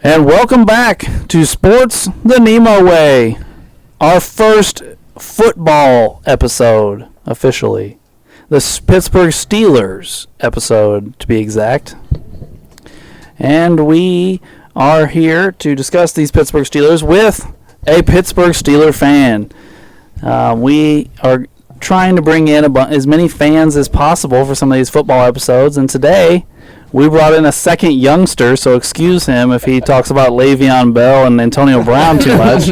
And welcome back to Sports the NEMO Way, our first football episode officially. The Pittsburgh Steelers episode, to be exact. And we are here to discuss these Pittsburgh Steelers with a Pittsburgh Steeler fan. We are trying to bring in as many fans as possible for some of these football episodes, and today we brought in a second youngster, so excuse him if he talks about Le'Veon Bell and Antonio Brown too much.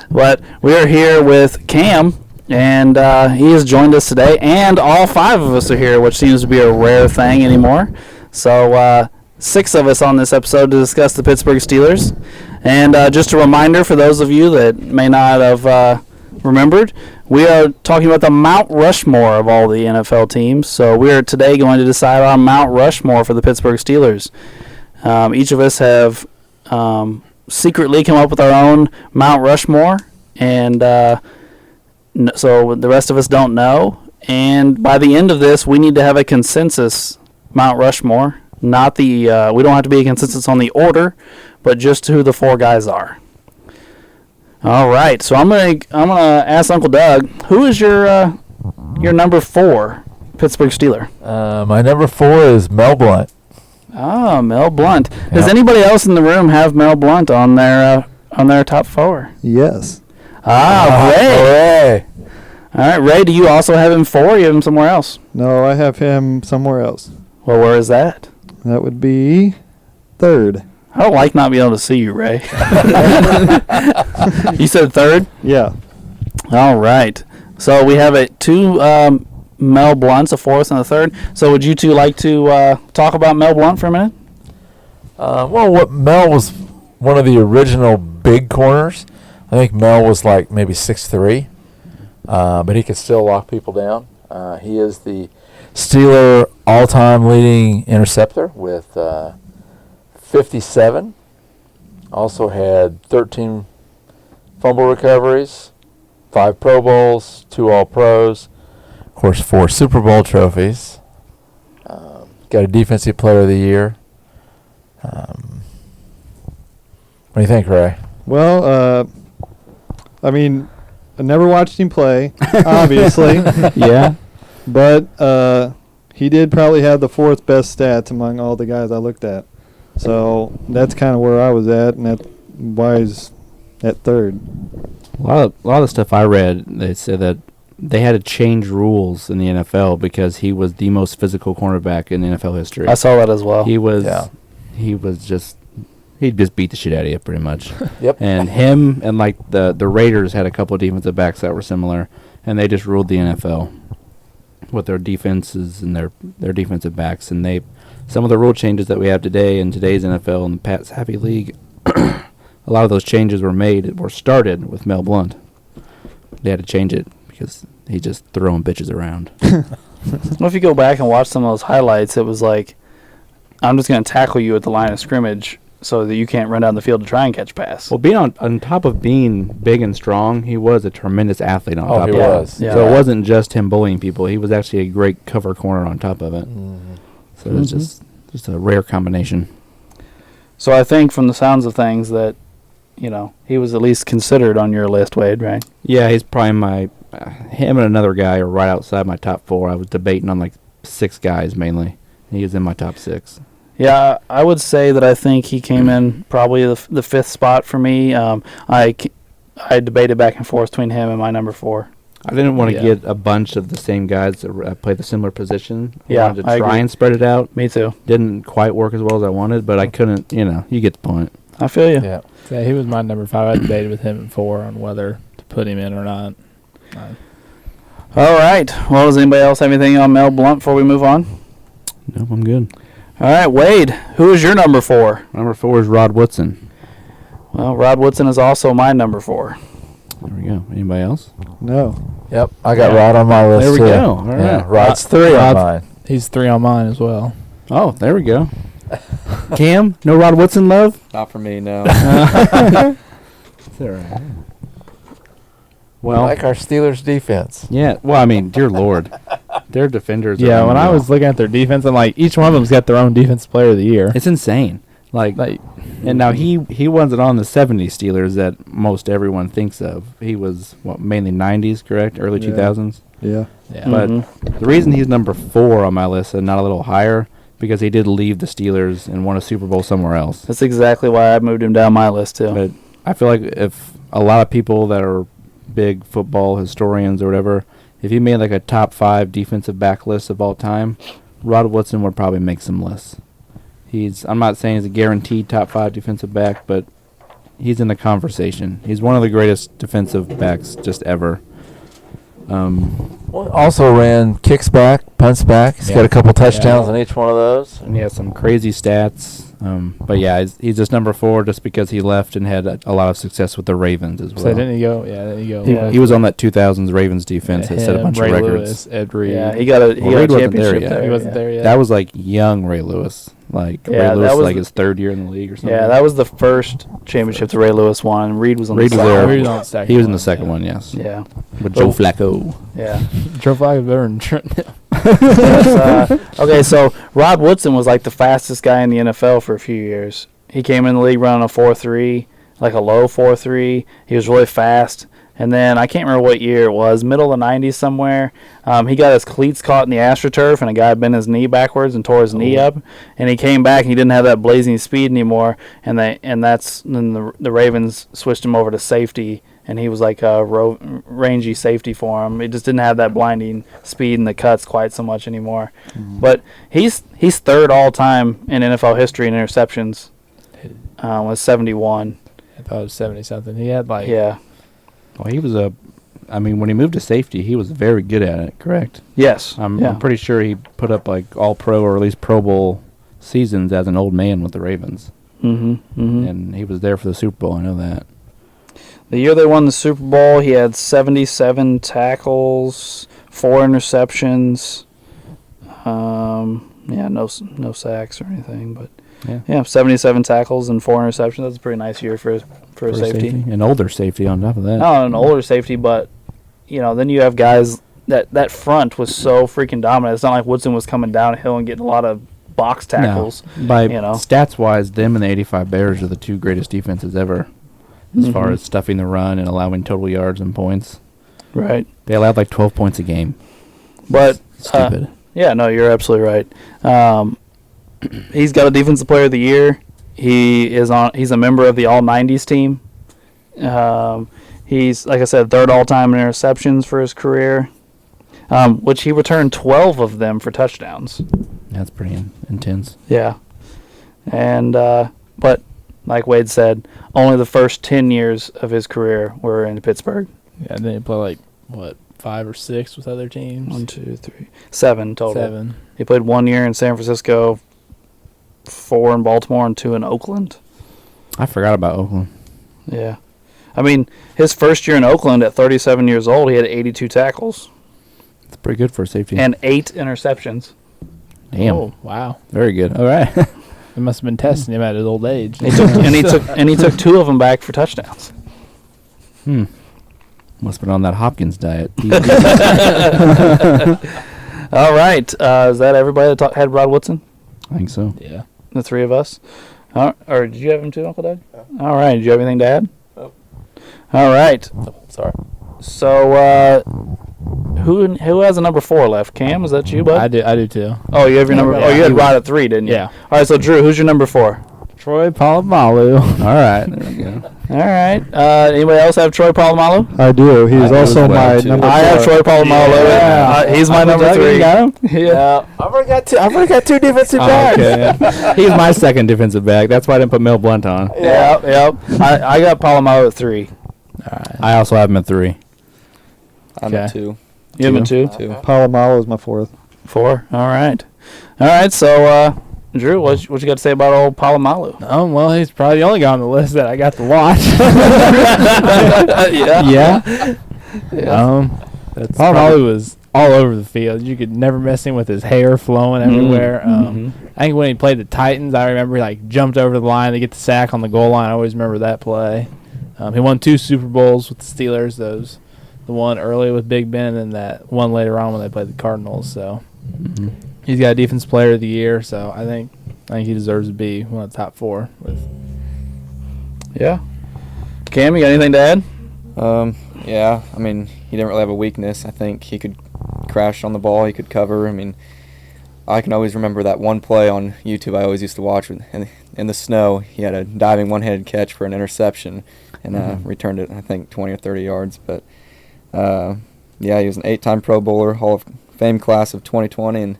But we are here with Cam, and he has joined us today, and all five of us are here, which seems to be a rare thing anymore. So 6 of us on this episode to discuss the Pittsburgh Steelers. And just a reminder for those of you that may not have remembered, we are talking about the Mount Rushmore of all the NFL teams. So we are today going to decide on Mount Rushmore for the Pittsburgh Steelers. Each of us have secretly come up with our own Mount Rushmore, and so the rest of us don't know. And by the end of this, we need to have a consensus Mount Rushmore. Not the we don't have to be a consensus on the order, but just who the 4 guys are. All right, so I'm gonna ask Uncle Doug, who is your number 4 Pittsburgh Steeler? My number 4 is Mel Blount. Oh, Mel Blount. Yep. Does anybody else in the room have Mel Blount on their top 4? Yes. Ray. All right, Ray, do you also have him 4? Or you have him somewhere else? No, I have him somewhere else. Well, where is that? That would be 3rd. I don't like not being able to see you, Ray. You said 3rd? Yeah. All right. So we have 2 Mel Blounts, a 4th and a 3rd. So would you two like to talk about Mel Blount for a minute? Mel was one of the original big corners. I think Mel was like maybe 6'3", but he could still lock people down. He is the Steeler all-time leading interceptor with 57. Also had 13 fumble recoveries, 5 Pro Bowls, 2 All-Pros, of course 4 Super Bowl trophies. Got a Defensive Player of the Year. What do you think, Ray? Well, I mean, I never watched him play, obviously. Yeah. But he did probably have the 4th best stats among all the guys I looked at. So that's kind of where I was at, and that's why he's at 3rd. A lot of the stuff I read, they said that they had to change rules in the NFL because he was the most physical cornerback in NFL history. I saw that as well. He'd just beat the shit out of you pretty much. Yep. And him and like the Raiders had a couple of defensive backs that were similar, and they just ruled the NFL with their defenses and their defensive backs. And some of the rule changes that we have today in today's NFL and the Pat's Happy League, a lot of those changes were started with Mel Blount. They had to change it because he's just throwing bitches around. Well, if you go back and watch some of those highlights, it was like, I'm just going to tackle you at the line of scrimmage so that you can't run down the field to try and catch a pass. Well, being on top of being big and strong, he was a tremendous athlete on top of it. He was. Yeah. So it wasn't just him bullying people. He was actually a great cover corner on top of it. Mm-hmm. So it was just a rare combination. So I think from the sounds of things that, he was at least considered on your list, Wade, right? Yeah, he's probably him and another guy are right outside my top 4. I was debating on like 6 guys mainly. He is in my top 6. Yeah, I would say that I think he came in probably the 5th spot for me. I debated back and forth between him and my number 4. I didn't want to get a bunch of the same guys that play the similar position. Yeah, I wanted to I try agree. and spread it out. Me too. Didn't quite work as well as I wanted, but I couldn't, you get the point. I feel you. Yeah. Yeah, he was my number 5. I debated with him at 4 on whether to put him in or not. All right. Well, does anybody else have anything on Mel Blount before we move on? Nope, I'm good. All right, Wade, who is your number 4? Number 4 is Rod Woodson. Well, Rod Woodson is also my number 4. There we go. Anybody else? No. Yep. I got Rod on my list There we too. go. All Yeah, right. Rod's 3 on Rod- mine. He's 3 on mine as well. Oh, there we go. Cam, no Rod Woodson love? Not for me, no. It's all right. Well, like our Steelers defense. yeah. Well, I mean, dear Lord, their defenders. Yeah, are when I unreal. was looking at their defense, I'm like, each one of them's got their own defensive player of the year. It's insane. And now he wasn't on the '70s Steelers that most everyone thinks of. He was mainly '90s, correct? Early 2000s. Yeah. Yeah. But the reason he's number 4 on my list and not a little higher because he did leave the Steelers and won a Super Bowl somewhere else. That's exactly why I moved him down my list too. But I feel like if a lot of people that are big football historians or whatever, if he made like a top 5 defensive back list of all time, Rod Woodson would probably make some lists. I'm not saying he's a guaranteed top 5 defensive back, but he's in the conversation. He's one of the greatest defensive backs just ever. Also ran kicks back, punts back. He's got a couple touchdowns on each one of those. And he has some crazy stats. But yeah, he's just number 4 just because he left and had a lot of success with the Ravens as well. So didn't he go? Yeah, didn't he go? He was on that 2000s Ravens defense that set a bunch Ray of records. Lewis, Ed Reed. Yeah, he got a Reed wasn't championship there there. yet. He wasn't there yet. That was like young Ray Lewis. Like Yeah, Ray that Lewis was like his 3rd year in the league or something. Yeah, that was the first championship that Ray Lewis won. And Reed was on Reed the was second. there. Reed was on the second He was in one, the second one, yes. Yeah, With Joe Flacco. yeah. Joe Flacco better than Trent. Okay, so Rod Woodson was like the fastest guy in the NFL for a few years. He came in the league running a 4.3, like a low 4.3. He was really fast. And then I can't remember what year it was, middle of the 90s somewhere. He got his cleats caught in the AstroTurf, and a guy bent his knee backwards and tore his knee up. And he came back, and he didn't have that blazing speed anymore. And then the Ravens switched him over to safety, and he was like a rangy safety for him. He just didn't have that blinding speed and the cuts quite so much anymore. But he's 3rd all time in NFL history in interceptions. Was 71. I thought it was 70-something. He had like... Yeah. Well, he was when he moved to safety, he was very good at it, correct? Yes. I'm pretty sure he put up like all-pro or at least Pro Bowl seasons as an old man with the Ravens. And he was there for the Super Bowl, I know that. The year they won the Super Bowl, he had 77 tackles, 4 interceptions. No sacks or anything, but yeah, 77 tackles and 4 interceptions. That's a pretty nice year for a safety. An older safety on top of that. Not an older safety, but then you have guys that front was so freaking dominant. It's not like Woodson was coming downhill and getting a lot of box tackles. No. By stats wise, them and the '85 Bears are the 2 greatest defenses ever, as far as stuffing the run and allowing total yards and points. Right. They allowed like 12 points a game. But stupid. Yeah, no, you're absolutely right. He's got a Defensive Player of the Year. He's a member of the All-90s team. He's, like I said, 3rd all-time in interceptions for his career, which he returned 12 of them for touchdowns. That's pretty intense. Yeah. And but like Wade said, only the first 10 years of his career were in Pittsburgh. Yeah, and then he played 5 or 6 with other teams. 1, 2, 3, 7 total. 7. He played 1 year in San Francisco, 4 in Baltimore, and 2 in Oakland. I forgot about Oakland. Yeah. I mean, his first year in Oakland at 37 years old, he had 82 tackles. It's pretty good for a safety. And 8 interceptions. Damn. Oh, wow. Very good. All right. They must have been testing him at his old age. He took 2 of them back for touchdowns. Must have been on that Hopkins diet. All right. Is that everybody that had Rod Woodson? I think so. Yeah. The 3 of us? Or did you have him too, Uncle Doug? Yeah. All right. Did you have anything to add? Nope. All right. Oh, sorry. So, who has a number 4 left? Cam, is that you, bud? I do too. Oh, you have your number. Oh, you had Rod at 3, didn't you? Yeah. All right. So, Drew, who's your number 4? Troy Polamalu. All right. There we go. All right. Anybody else have Troy Polamalu? I do. He's I also do as well, my too. number 4. I have Troy Polamalu. Yeah. He's my number 3. You got him? Yeah. I've already got 2 defensive backs. Okay. He's my second defensive back. That's why I didn't put Mel Blunt on. Yep. I got Polamalu at 3. All right. I also have him at 3. I'm Okay. at 2. You have a 2? 2. Palomalo is my 4th. 4. All right. So, Drew, what you got to say about old Polamalu? Well, he's probably the only guy on the list that I got to watch. Yeah. Polamalu was all over the field. You could never miss him with his hair flowing everywhere. I think when he played the Titans, I remember he jumped over the line to get the sack on the goal line. I always remember that play. He won 2 Super Bowls with the Steelers. The one early with Big Ben, and then that one later on when they played the Cardinals. So he's got a Defensive Player of the Year. So I think I think he deserves to be one of the top 4. Yeah. Cam, you got anything to add? Yeah, I mean, he didn't really have a weakness. I think he could crash on the ball. He could cover. I mean, I can always remember that one play on YouTube I always used to watch. In the snow, he had a diving one-handed catch for an interception and returned it, I think, 20 or 30 yards. But, yeah, he was an 8-time Pro Bowler, Hall of Fame class of 2020, and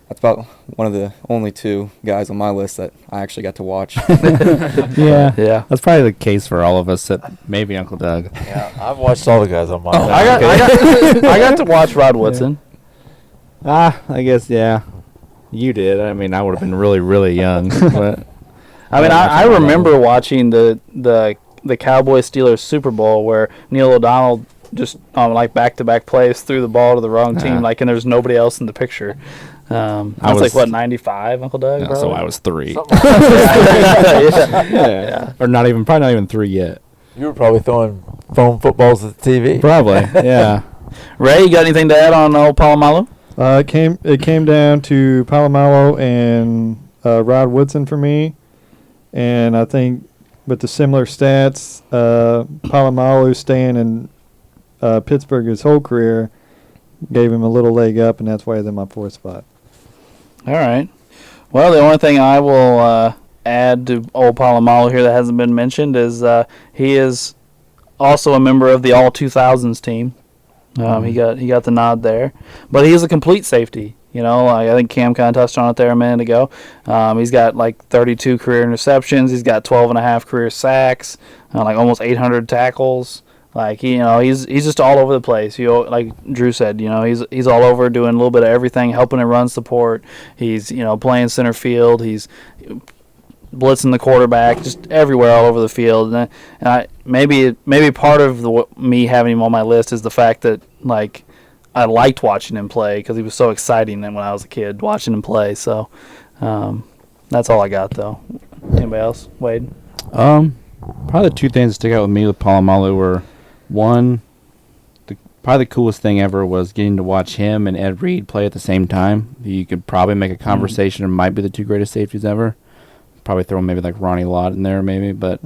that's about one of the only 2 guys on my list that I actually got to watch. Yeah. Yeah. That's probably the case for all of us, maybe Uncle Doug. Yeah, I've watched all the guys on my list. I got to watch Rod Woodson. I guess, yeah. You did. I mean, I would have been really, really young. But I mean, I remember watching the Cowboys Steelers Super Bowl where Neil O'Donnell just on like back-to-back plays threw the ball to the wrong team, like, and there's nobody else in the picture. I was like, what, 95, Uncle Doug? no, so I was 3. Yeah. Or probably not even 3 yet. You were probably throwing foam footballs at the TV. Probably, yeah. Ray, you got anything to add on old Palomalu? It came down to Palomalo and Rod Woodson for me, and I think with the similar stats, Palomalo staying in Pittsburgh his whole career gave him a little leg up, and that's why he's in my 4th spot. All right. Well, the only thing I will add to old Palomalu here that hasn't been mentioned is he is also a member of the All 2000s team. He got the nod there, but he's a complete safety. You know, I think Cam kind of touched on it there a minute ago. He's got like 32 career interceptions. He's got 12.5 career sacks, like almost 800 tackles. Like he's just all over the place. Like Drew said, he's all over doing a little bit of everything, helping in run support. He's playing center field. He's blitzing the quarterback, just everywhere, all over the field. And maybe part of me having him on my list is the fact that like I liked watching him play because he was so exciting. And when I was a kid, watching him play. So that's all I got though. Anybody else, Wade? Probably the 2 things that stick out with me with Palomalu were, one, probably the coolest thing ever was getting to watch him and Ed Reed play at the same time. You could probably make a conversation. It might be the 2 greatest safeties ever. Probably throw maybe like Ronnie Lott in there maybe, but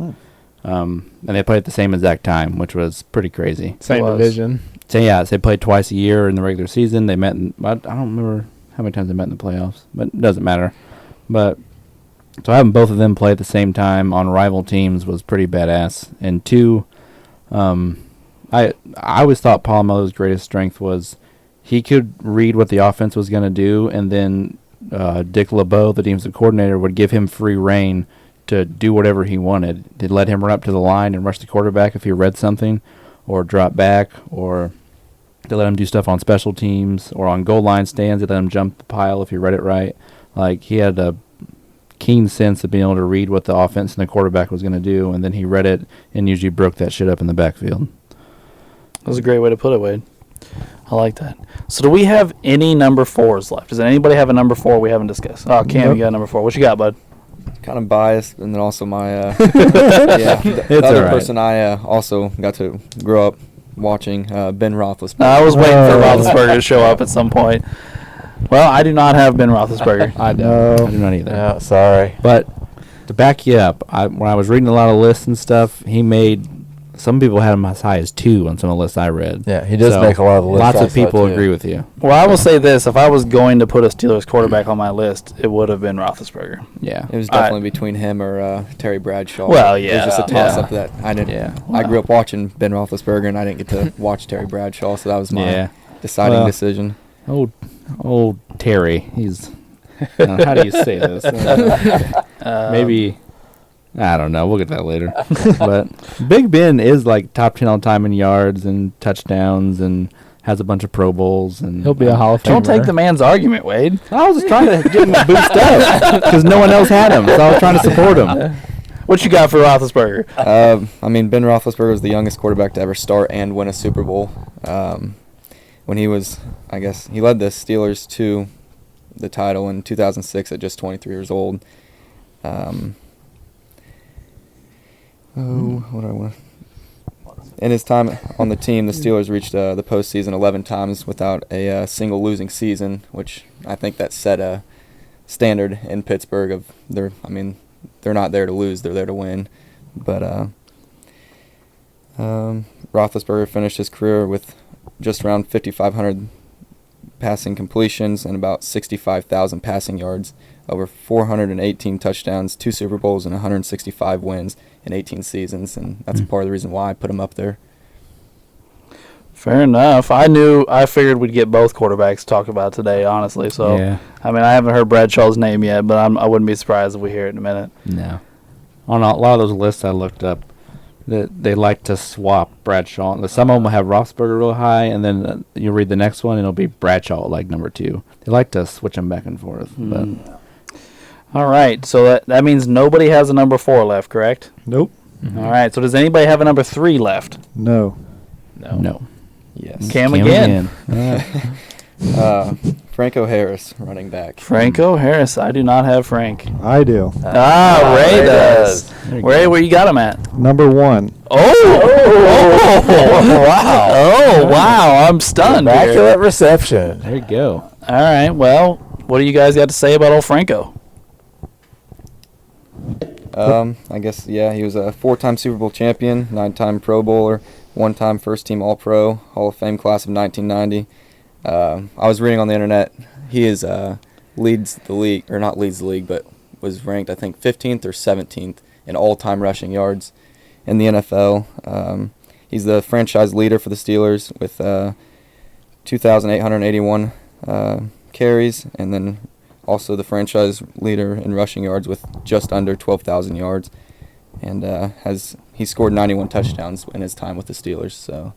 and they played at the same exact time, which was pretty crazy. Same division. So yeah, they played twice a year in the regular season. They met I don't remember how many times they met in the playoffs, but it doesn't matter. But so having both of them play at the same time on rival teams was pretty badass. And 2, I always thought Palomalu's greatest strength was he could read what the offense was going to do, and then Dick LeBeau, the defensive coordinator, would give him free reign to do whatever he wanted. They'd let him run up to the line and rush the quarterback if he read something, or drop back, or they let him do stuff on special teams, or on goal line stands, they let him jump the pile if he read it right. Like, he had a keen sense of being able to read what the offense and the quarterback was going to do, and then he read it and usually broke that shit up in the backfield. That was a great way to put it, Wade. I like that. So do we have any number 4s left? Does anybody have a number 4 we haven't discussed? Oh, Cam, You got a number 4. What you got, bud? Kind of biased, and then also my the other person I also got to grow up watching, Ben Roethlisberger. I was waiting for Roethlisberger to show up at some point. Well, I do not have Ben Roethlisberger. I do not either. Yeah, sorry. But to back you up, when I was reading a lot of lists and stuff, some people had him as high as 2 on some of the lists I read. Yeah, he does make a lot of the lists. Lots of people agree with you. Well, I will say this. If I was going to put a Steelers quarterback on my list, it would have been Roethlisberger. Yeah. It was definitely between him or Terry Bradshaw. Well, It was just a toss-up that I didn't. Yeah. I grew up watching Ben Roethlisberger, and I didn't get to watch Terry Bradshaw, so that was my deciding decision. Old Terry. He's... how do you say this? Maybe... I don't know. We'll get to that later. But Big Ben is like top 10 all time in yards and touchdowns and has a bunch of Pro Bowls. And He'll be a Hall of Famer. Don't take the man's argument, Wade. I was just trying to get him to boost up because no one else had him. So I was trying to support him. What you got for Roethlisberger? I mean, Ben Roethlisberger was the youngest quarterback to ever start and win a Super Bowl. When he was, I guess, he led the Steelers to the title in 2006 at just 23 years old. What do I want? In his time on the team, the Steelers reached the postseason 11 times without a single losing season, which I think that set standard in Pittsburgh of they're not there to lose, they're there to win. But Roethlisberger finished his career with just around 5,500 passing completions and about 65,000 passing yards, over 418 touchdowns, 2 Super Bowls, and 165 wins in 18 seasons, and that's part of the reason why I put him up there. Fair enough. I figured we'd get both quarterbacks talked about today, honestly. So, Yeah. I mean, I haven't heard Bradshaw's name yet, but I wouldn't be surprised if we hear it in a minute. No. On a lot of those lists I looked up, they like to swap Bradshaw. Some of them will have Roethlisberger real high, and then you read the next one, and it'll be Bradshaw like number 2. They like to switch them back and forth. But All right, so that means nobody has a number 4 left, correct? Nope. All right, so does anybody have a number 3 left? No. no. Yes. Cam again. Franco Harris, running back. Franco Harris. I do not have Frank. I do. Ray does. Ray, where you got him at? Number 1. Wow. Oh, wow. I'm stunned here. Immaculate reception. There you go. All right, well, what do you guys got to say about old Franco? I guess, yeah, he was a 4-time Super Bowl champion, 9-time Pro Bowler, 1-time first-team All-Pro, Hall of Fame class of 1990. I was reading on the internet, he leads the league, but was ranked, I think, 15th or 17th in all-time rushing yards in the NFL. He's the franchise leader for the Steelers with 2,881 carries, and then also the franchise leader in rushing yards with just under 12,000 yards, and he scored 91 touchdowns in his time with the Steelers. So,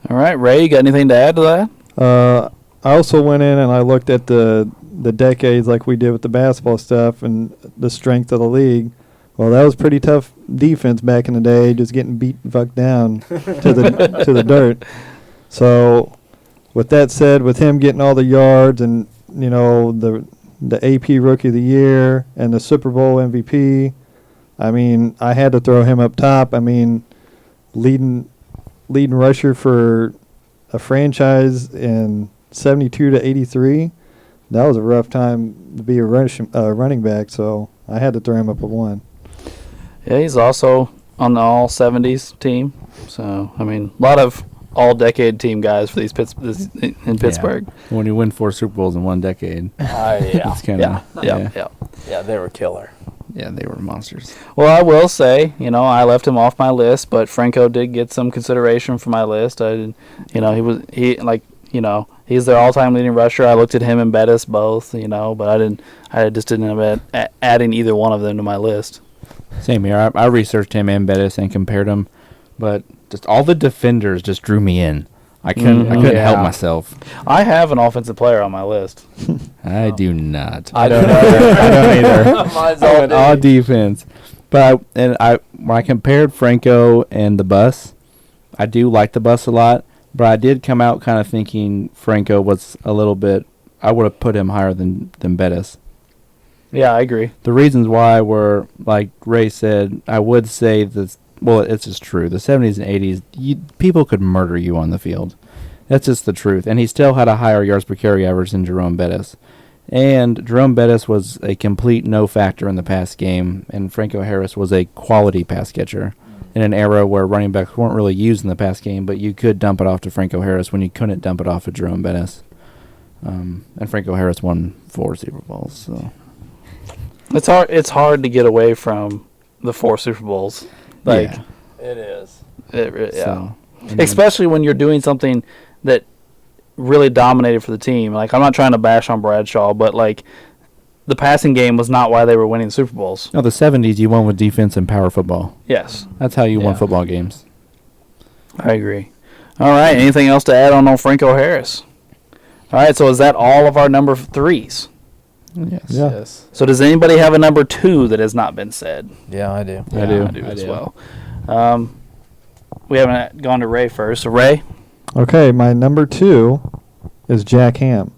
All right, Ray, you got anything to add to that? I also went in and I looked at the decades like we did with the basketball stuff and the strength of the league. Well, that was pretty tough defense back in the day, just getting beat fucked down to the dirt. So, with that said, with him getting all the yards and the AP Rookie of the Year and the Super Bowl MVP, I mean, I had to throw him up top. I mean, leading rusher for a franchise in 72 to 83. That was a rough time to be a running back, so I had to throw him up at 1. Yeah, he's also on the all-70s team. So, I mean, a lot of all-decade team guys for these in Pittsburgh. Yeah. When you win 4 Super Bowls in 1 decade. Yeah. It's kind of Yeah, they were killer. Yeah, they were monsters. Well, I will say, I left him off my list, but Franco did get some consideration for my list. He's their all-time leading rusher. I looked at him and Bettis both, but I just didn't end up adding either one of them to my list. Same here. I researched him and Bettis and compared them, but just all the defenders just drew me in. I couldn't help myself. I have an offensive player on my list. I do not. I don't either. Mine's all defense. But when I compared Franco and the bus, I do like the bus a lot, but I did come out kind of thinking Franco was a little bit. I would have put him higher than Bettis. Yeah, I agree. The reasons why were, like Ray said, I would say this. Well, it's just true. The 70s and 80s, people could murder you on the field. That's just the truth. And he still had a higher yards per carry average than Jerome Bettis. And Jerome Bettis was a complete no factor in the pass game, and Franco Harris was a quality pass catcher in an era where running backs weren't really used in the pass game, but you could dump it off to Franco Harris when you couldn't dump it off to Jerome Bettis. And Franco Harris won 4 Super Bowls. So It's hard to get away from the 4 Super Bowls. It is. So, especially when you're doing something that really dominated for the team. Like, I'm not trying to bash on Bradshaw, but the passing game was not why they were winning Super Bowls. No, the 70s you won with defense and power football. Yes. That's how you won football games. I agree. All right, anything else to add on Franco Harris? All right, so is that all of our number 3s? Yes. Yeah. Yes. So does anybody have a number 2 that has not been said? Yeah, I do. I do. I do as well. We haven't gone to Ray first. So Ray? Okay, my number 2 is Jack Ham.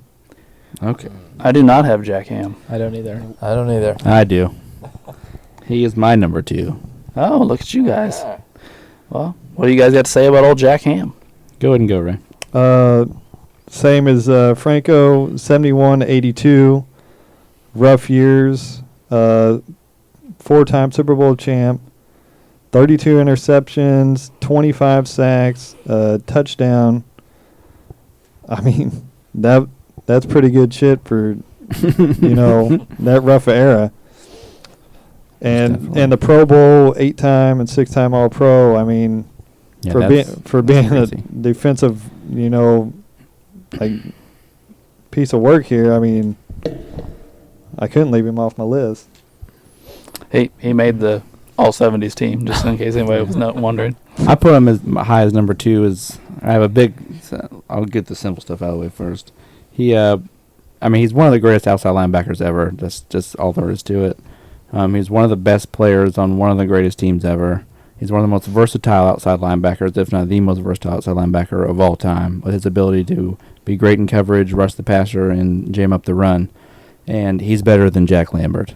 Okay. I do not have Jack Ham. I don't either. I don't either. I do. He is my number 2. Oh, look at you guys. Well, what do you guys got to say about old Jack Ham? Go ahead and go, Ray. Same as Franco, 71-82. Rough years. 4-time Super Bowl champ. 32 interceptions, 25 sacks, touchdown. I mean, that's pretty good shit for that rough era. And the Pro Bowl, 8-time and 6-time All Pro. I mean, for being a defensive, like piece of work here. I mean, I couldn't leave him off my list. He made the All-70s team, just in case anybody was not wondering. I put him as high as number 2. I have a big. I'll get the simple stuff out of the way first. He's one of the greatest outside linebackers ever. That's just all there is to it. He's one of the best players on one of the greatest teams ever. He's one of the most versatile outside linebackers, if not the most versatile outside linebacker of all time, with his ability to be great in coverage, rush the passer, and jam up the run. And he's better than Jack Lambert.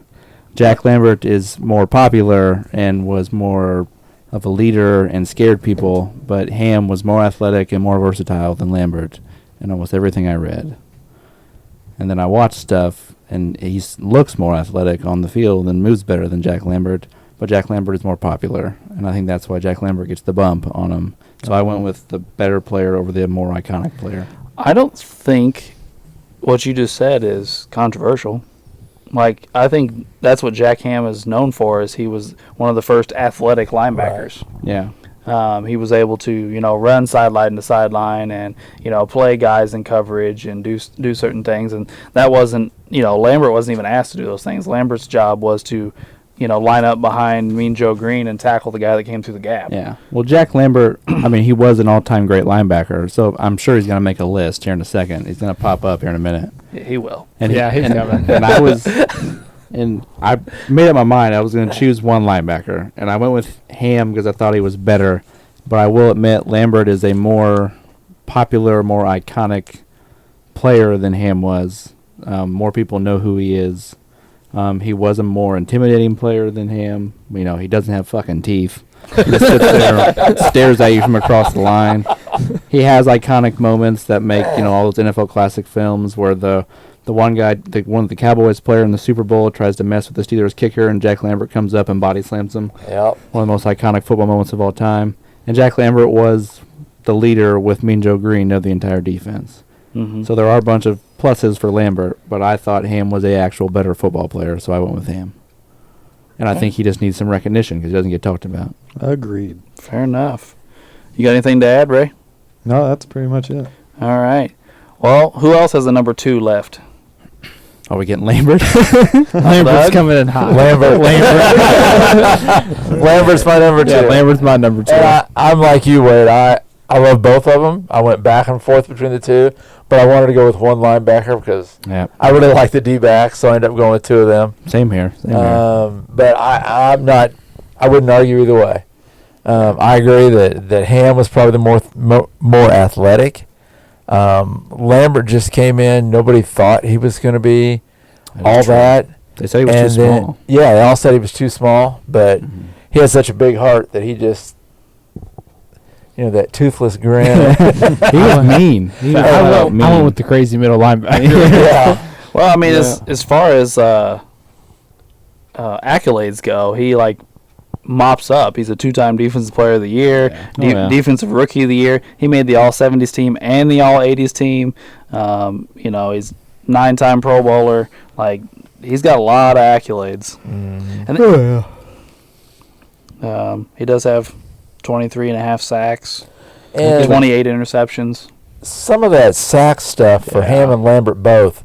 Jack Lambert is more popular and was more of a leader and scared people, but Ham was more athletic and more versatile than Lambert in almost everything I read. And then I watched stuff, and he looks more athletic on the field and moves better than Jack Lambert, but Jack Lambert is more popular, and I think that's why Jack Lambert gets the bump on him. So I went with the better player over the more iconic player. I don't think what you just said is controversial. Like, I think that's what Jack Ham is known for, is he was one of the first athletic linebackers. Yeah. He was able to, run sideline to sideline and, play guys in coverage and do certain things. And that wasn't, Lambert wasn't even asked to do those things. Lambert's job was to, line up behind Mean Joe Green and tackle the guy that came through the gap. Yeah. Well, Jack Lambert, he was an all-time great linebacker, so I'm sure he's going to make a list here in a second. He's going to pop up here in a minute. He will. And he's coming. And I made up my mind I was going to choose one linebacker, and I went with Ham because I thought he was better. But I will admit Lambert is a more popular, more iconic player than Ham was. More people know who he is. He was a more intimidating player than Ham. He doesn't have fucking teeth. He just sits there and stares at you from across the line. He has iconic moments that make, all those NFL classic films where the one guy, one of the Cowboys player in the Super Bowl tries to mess with the Steelers kicker, and Jack Lambert comes up and body slams him. Yep. One of the most iconic football moments of all time. And Jack Lambert was the leader with Mean Joe Green of the entire defense. Mm-hmm. So there are a bunch of pluses for Lambert, but I thought Ham was a actual better football player, so I went with Ham. And I think he just needs some recognition because he doesn't get talked about. Agreed. Fair enough. You got anything to add, Ray? No, that's pretty much it. All right. Well, who else has a number 2 left? Are we getting Lambert? Lambert's coming in hot. Lambert's my number 2. Yeah, Lambert's my number 2. And I'm like you, Wade. I love both of them. I went back and forth between the two, but I wanted to go with one linebacker because I really like the D-backs, so I ended up going with 2 of them. Same here. But I'm not. I wouldn't argue either way. I agree that Ham was probably the more athletic. Lambert just came in. Nobody thought he was going to be all that. They said he was too small. Yeah, they all said he was too small, but he has such a big heart that he just, that toothless grin. He was mean. I went with the crazy middle linebacker. Yeah. Well, as far as accolades go, he mops up. He's a 2-time Defensive Player of the Year, Defensive Rookie of the Year. He made the All-70s team and the All-80s team. He's 9-time Pro Bowler. He's got a lot of accolades. And he does have 23.5 sacks, and 28 interceptions. Some of that sack stuff for Ham and Lambert both,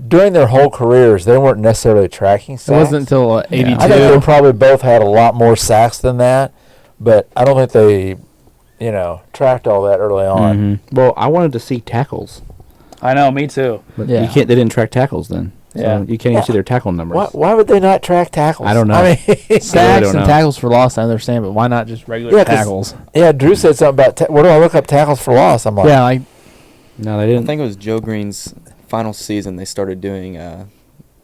during their whole careers, they weren't necessarily tracking sacks. It wasn't until 82. I think they probably both had a lot more sacks than that, but I don't think they, tracked all that early on. Mm-hmm. Well, I wanted to see tackles. I know, me too. But they didn't track tackles then. So you can't even see their tackle numbers. Why would they not track tackles? I don't know. Sacks and tackles for loss, I understand, but why not just regular tackles? Yeah, Drew said something about where do I look up tackles for loss? I'm like, no, they didn't. I think it was Joe Green's final season they started doing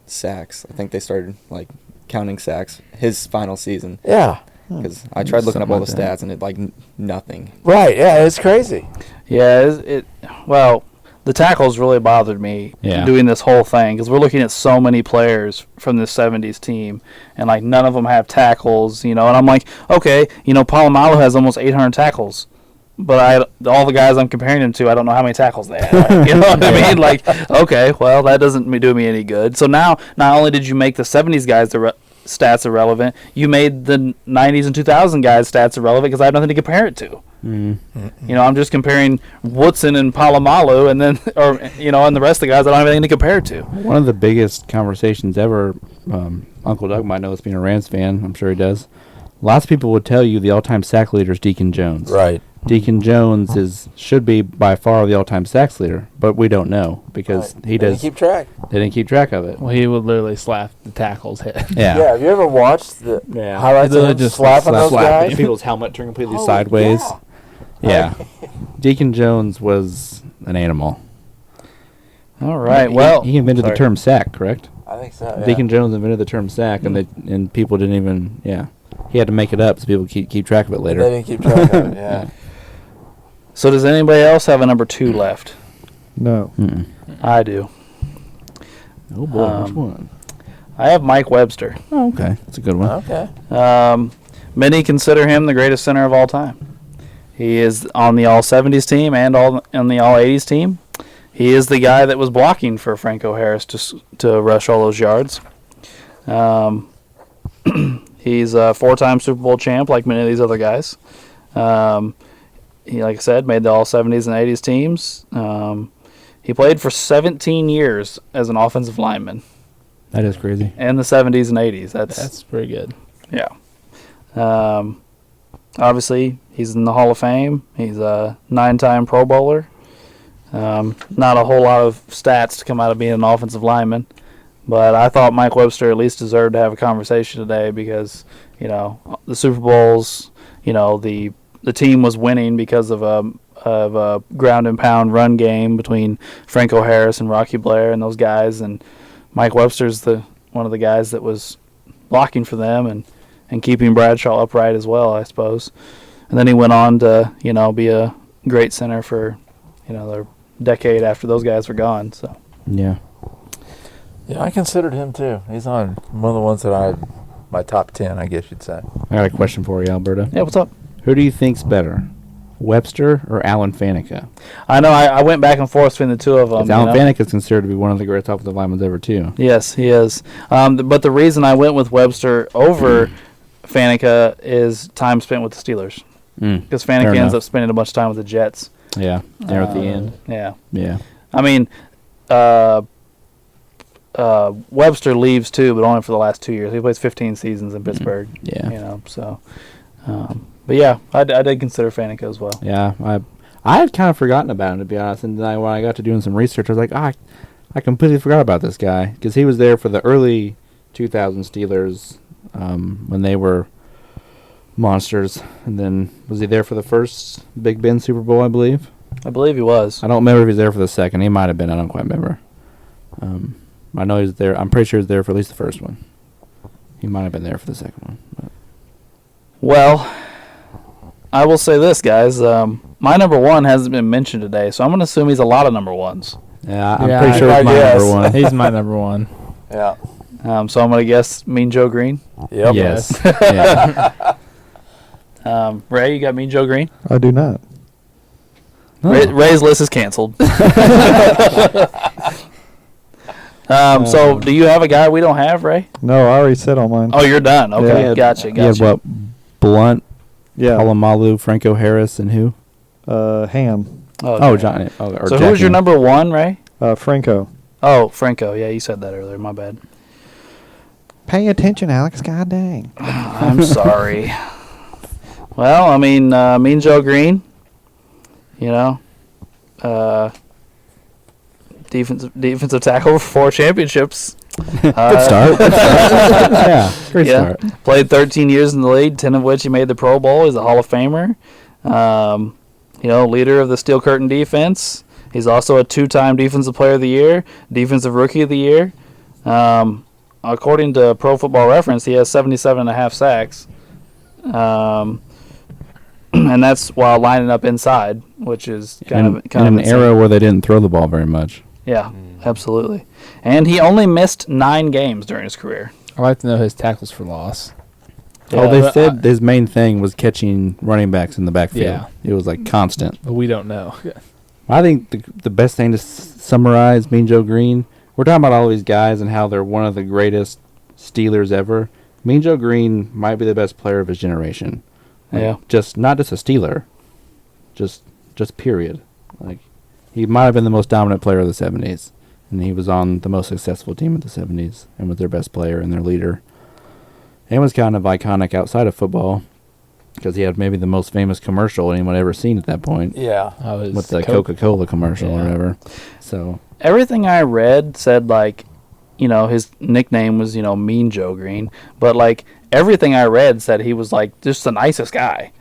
sacks. I think they started counting sacks his final season. Yeah. Because I tried looking up all the stats and it nothing. Right. Yeah, it's crazy. Yeah. the tackles really bothered me doing this whole thing because we're looking at so many players from the 70s team, and like none of them have tackles, you know. And I'm like, okay, you know, Polamalu has almost 800 tackles. But all the guys I'm comparing him to, I don't know how many tackles they had. You know what I mean? Like, okay, well, that doesn't do me any good. So now, not only did you make the 70s guys stats irrelevant, you made the 90s and 2000 guys stats irrelevant because I have nothing to compare it to. You know, I'm just comparing Woodson and Polamalu, and then, or you know, and the rest of the guys I don't have anything to compare it to. One of the biggest conversations ever, Uncle Doug might know, as being a Rams fan, I'm sure he does. Lots of people would tell you the all-time sack leader is Deacon Jones. Right. Deacon Jones should be by far the all-time sacks leader, but we don't know because he They does. didn't keep track. They didn't keep track of it. Well, he would literally slap the tackle's head. Yeah. Yeah. Have you ever watched the highlights of him Just slapping those Slapping guys? people's helmet turned completely Oh, sideways. yeah. Yeah. Deacon Jones was an animal. All right, He invented the term sack, correct? I think so. Yeah. Deacon Jones invented the term sack, and people didn't even. Yeah. He had to make it up so people keep track of it later. They didn't keep track of it. Yeah. So does anybody else have a number 2 left? No. Mm-mm. I do. Oh boy, which one? I have Mike Webster. Oh, okay, that's a good one. Okay. Many consider him the greatest center of all time. He is on the All-70s team and on the All-80s team. He is the guy that was blocking for Franco Harris to rush all those yards. He's a 4-time Super Bowl champ like many of these other guys. He, like I said, made the All-70s and 80s teams. He played for 17 years as an offensive lineman That is crazy. in the 70s and 80s. That's pretty good. Yeah. Obviously, he's in the Hall of Fame. He's a 9-time Pro Bowler. Not a whole lot of stats to come out of being an offensive lineman, but I thought Mike Webster at least deserved to have a conversation today because, you know, the Super Bowls, you know, the team was winning because of a ground and pound run game between Franco Harris and Rocky Blair and those guys, and Mike Webster's one of the guys that was blocking for them and keeping Bradshaw upright as well, I suppose. And then he went on to, you know, be a great center for, you know, the decade after those guys were gone. So Yeah. Yeah, I considered him too. He's on one of the ones that my top 10, I guess you'd say. I got a question for you, Alberta. yeah, what's up? Who do you think's better, Webster or Alan Faneca? I know I went back and forth between the two of them. Because Alan Faneca is considered to be one of the greatest offensive linemen ever, too. Yes, he is. But the reason I went with Webster over Faneca is time spent with the Steelers. Because Faneca ends up spending a bunch of time with the Jets. Yeah, there at the end. Yeah. Yeah. I mean, Webster leaves too, but only for the last 2 years. He plays 15 seasons in Pittsburgh. Yeah. You know, so. But yeah, I did consider Faneca as well. Yeah, I had kind of forgotten about him, to be honest. And then when I got to doing some research, I was like, I completely forgot about this guy. Because he was there for the early 2000 Steelers when they were monsters. And then was he there for the first Big Ben Super Bowl, I believe? I believe he was. I don't remember if he was there for the second. He might have been. I don't quite remember. I know he was there. I'm pretty sure he was there for at least the first one. He might have been there for the second one. But. Well, I will say this, guys. My number 1 hasn't been mentioned today, so I'm going to assume he's a lot of number 1s. Yeah, I'm Yeah, pretty sure it's my guess. number one. He's my number 1. Yeah. So I'm going to guess Mean Joe Green. Yep. Yes. Yeah. Ray, you got Mean Joe Green? I do not. Ray's list is canceled. So do you have a guy we don't have, Ray? No, I already said on mine. Oh, you're done. Okay, Yeah. gotcha. You have what? Blunt, yeah. Polamalu, Franco Harris, and who? Ham. Oh, Johnny. Oh, or So Jack who's your Ham. number 1, Ray? Franco. Oh, Franco. Yeah, you said that earlier. My bad. Pay attention, Alex. God dang. I'm sorry. Well, I mean, Mean Joe Green, you know, defensive tackle for 4 championships. Good start. Yeah, great Yeah. start. Played 13 years in the league, 10 of which he made the Pro Bowl. He's a Hall of Famer. You know, leader of the Steel Curtain defense. He's also a 2-time Defensive Player of the Year, Defensive Rookie of the Year. According to Pro Football Reference, he has 77.5 sacks. and that's while lining up inside, which is kind of in an insane. era where they didn't throw the ball very much. Yeah, absolutely. And he only missed 9 games during his career. I'd like to know his tackles for loss. Oh, they but said his main thing was catching running backs in the backfield. Yeah. It was like constant. But we don't know. I think the best thing to summarize Mean Joe Green, we're talking about all these guys and how they're one of the greatest Steelers ever. Mean Joe Green might be the best player of his generation. Like, Yeah. Just not just a Steeler, just period. Like he might have been the most dominant player of the 70s, and he was on the most successful team of the 70s and was their best player and their leader. And was kind of iconic outside of football because he had maybe the most famous commercial anyone ever seen at that point. Yeah. With the Coca-Cola commercial or Yeah. whatever. So Everything I read said, like, you know, his nickname was, you know, Mean Joe Green. But, like, everything I read said he was, like, just the nicest guy.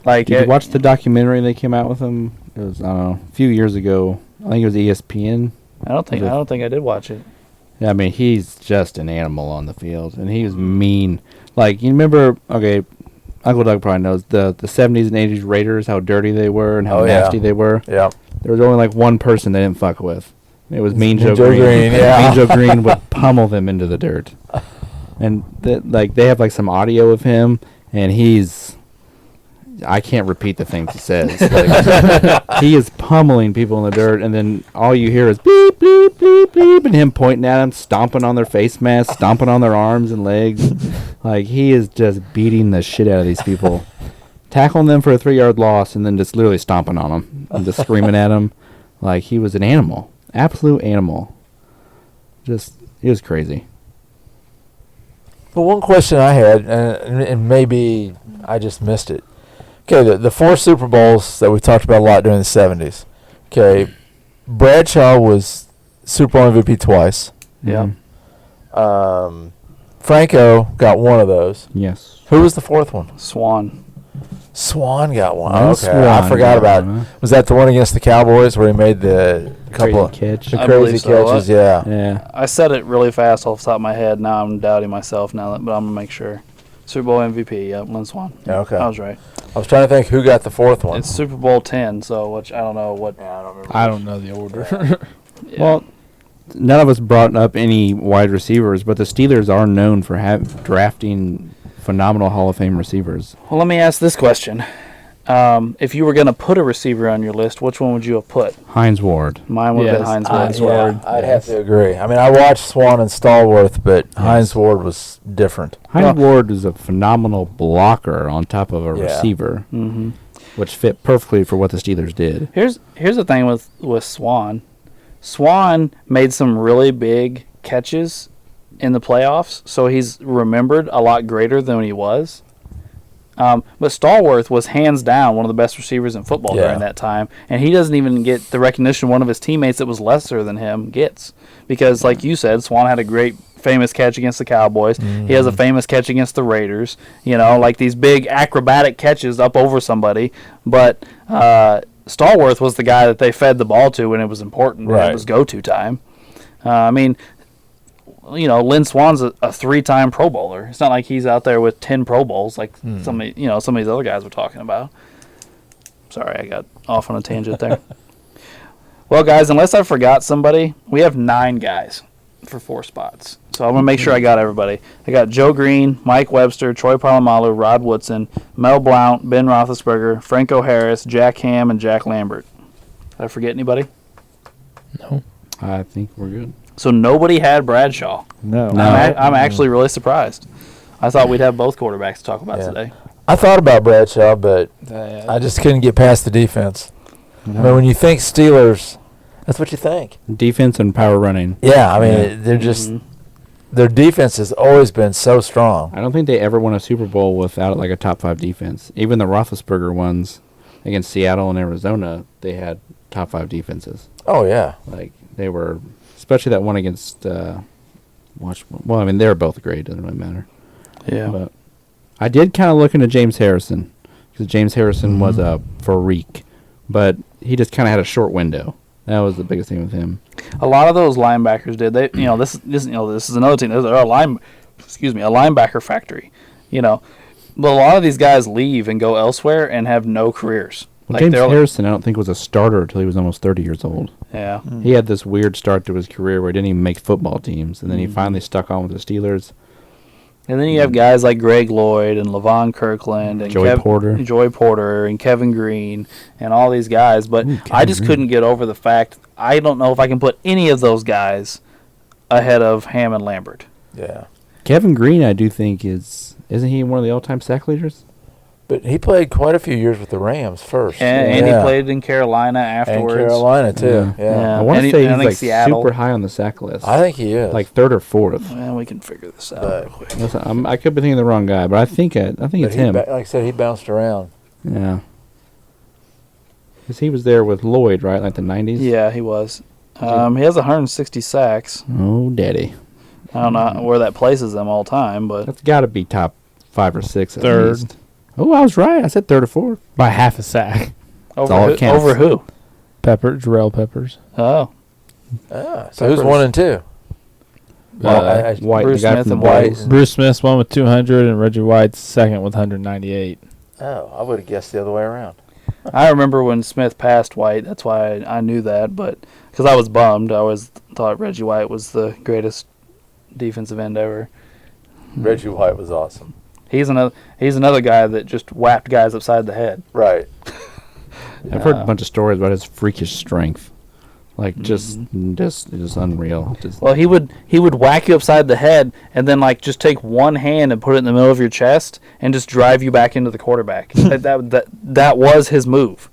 Like, did you watch the documentary they came out with him? It was I don't know, a few years ago. I think it was ESPN. I don't think I did watch it. Yeah, I mean he's just an animal on the field, and he was mean. Like you remember? Okay, Uncle Doug probably knows the 70s and 80s Raiders, how dirty they were and how nasty they were. Yeah. There was only like one person they didn't fuck with. It was Mean Joe Joe Green. Green, yeah. Mean Joe Green would pummel them into the dirt. And like they have like some audio of him, and I can't repeat the things he says. Like, he is pummeling people in the dirt, and then all you hear is beep, beep, beep, beep, and him pointing at them, stomping on their face masks, stomping on their arms and legs. Like, he is just beating the shit out of these people. Tackling them for a 3-yard loss, and then just literally stomping on them and just screaming at them. Like, he was an animal. Absolute animal. Just, it was crazy. But one question I had, and maybe I just missed it. Okay, the 4 Super Bowls that we talked about a lot during the 70s. Okay, Bradshaw was Super Bowl MVP twice. Yeah. Franco got one of those. Yes. Who was the 4th one? Swan. Swan got one. No, Okay, Swan I forgot got about one, it. huh? Was that the one against the Cowboys where he made the couple of Crazy catch. the I crazy believe so. catches? Yeah. Yeah. I said it really fast off the top of my head. Now I'm doubting myself now, but I'm going to make sure. Super Bowl MVP, yeah, Lynn Swan. Okay. I was right. I was trying to think who got the 4th one. It's Super Bowl 10, so which I don't know what. Yeah, I don't remember. I don't know the order. Yeah. Well, none of us brought up any wide receivers, but the Steelers are known for drafting phenomenal Hall of Fame receivers. Well, let me ask this question. If you were going to put a receiver on your list, which one would you have put? Heinz Ward. Mine would have been Heinz Ward. Yeah, I'd have to agree. I mean, I watched Swan and Stallworth, but Heinz Ward was different. Heinz Ward is a phenomenal blocker on top of a receiver, Mm-hmm. which fit perfectly for what the Steelers did. Here's the thing with Swan. Swan made some really big catches in the playoffs, so he's remembered a lot greater than he was. But Stallworth was hands down one of the best receivers in football during that time, and he doesn't even get the recognition one of his teammates that was lesser than him gets. Because, like you said, Swan had a great famous catch against the Cowboys. Mm-hmm. He has a famous catch against the Raiders. You know, like these big acrobatic catches up over somebody. But Stallworth was the guy that they fed the ball to when it was important. Right. It was go-to time. I mean, you know, Lynn Swan's a 3-time Pro Bowler. It's not like he's out there with 10 Pro Bowls like some of these other guys we're talking about. Sorry, I got off on a tangent there. Well, guys, unless I forgot somebody, we have 9 guys for 4 spots. So I'm going to make sure I got everybody. I got Joe Green, Mike Webster, Troy Polamalu, Rod Woodson, Mel Blount, Ben Roethlisberger, Franco Harris, Jack Ham, and Jack Lambert. Did I forget anybody? No. I think we're good. So nobody had Bradshaw. No. I'm actually really surprised. I thought we'd have both quarterbacks to talk about today. I thought about Bradshaw, but I just couldn't get past the defense. No. I mean, when you think Steelers, that's what you think. Defense and power running. Yeah, I mean, they're just their defense has always been so strong. I don't think they ever won a Super Bowl without like a top 5 defense. Even the Roethlisberger ones against Seattle and Arizona, they had top 5 defenses. Oh yeah, like they were, especially that one against Washington. Well, I mean, they were both great. Doesn't really matter. Yeah. But I did kind of look into James Harrison because James Harrison was a freak, but he just kind of had a short window. That was the biggest thing with him. A lot of those linebackers did. They, this is another team. They're a linebacker factory. You know, But a lot of these guys leave and go elsewhere and have no careers. Well, Like, James they're- Harrison, I don't think was a starter until he was almost 30 years old. Yeah. He had this weird start to his career where he didn't even make football teams, and then he Mm-hmm. finally stuck on with the Steelers. And then you have guys like Greg Lloyd and Levon Kirkland and Joey Porter. Joey Porter and Kevin Green and all these guys. But Ooh, I Kevin just Green. couldn't get over the fact I don't know if I can put any of those guys ahead of Ham and Lambert. Yeah. Kevin Green, I do think isn't he one of the all-time sack leaders? But he played quite a few years with the Rams first. And he played in Carolina afterwards. And Carolina, too. Yeah. Yeah. Yeah. I want and to he- say and I he's think like Seattle. super high on the sack list. I think he is. like third or fourth. Well, we can figure this out But- real quick. Listen, I could be thinking of the wrong guy, but I think But it's him. like I said, he bounced around. Yeah. Because he was there with Lloyd, right? Like the 90s? Yeah, he was. He has 160 sacks. Oh, daddy. I don't know where that places him all time, but That's got to be top 5 or 6 at Third. least. Oh, I was right. I said third or fourth. By half a sack. over all who, that counts. over who? Jarrell Peppers. Oh, So who's 1 and 2? Well, White, Bruce the guy Smith from the and Boys. White. Bruce Smith's one with 200 and Reggie White's second with 198. I would have guessed the other way around. I remember when Smith passed White. That's why I knew that, but because I was bummed, I always thought Reggie White was the greatest defensive end ever. Reggie White was awesome. He's another guy that just whacked guys upside the head. Right. I've heard a bunch of stories about his freakish strength. Like, just unreal. Just, Well, he would whack you upside the head and then like just take one hand and put it in the middle of your chest and just drive you back into the quarterback. that was his move.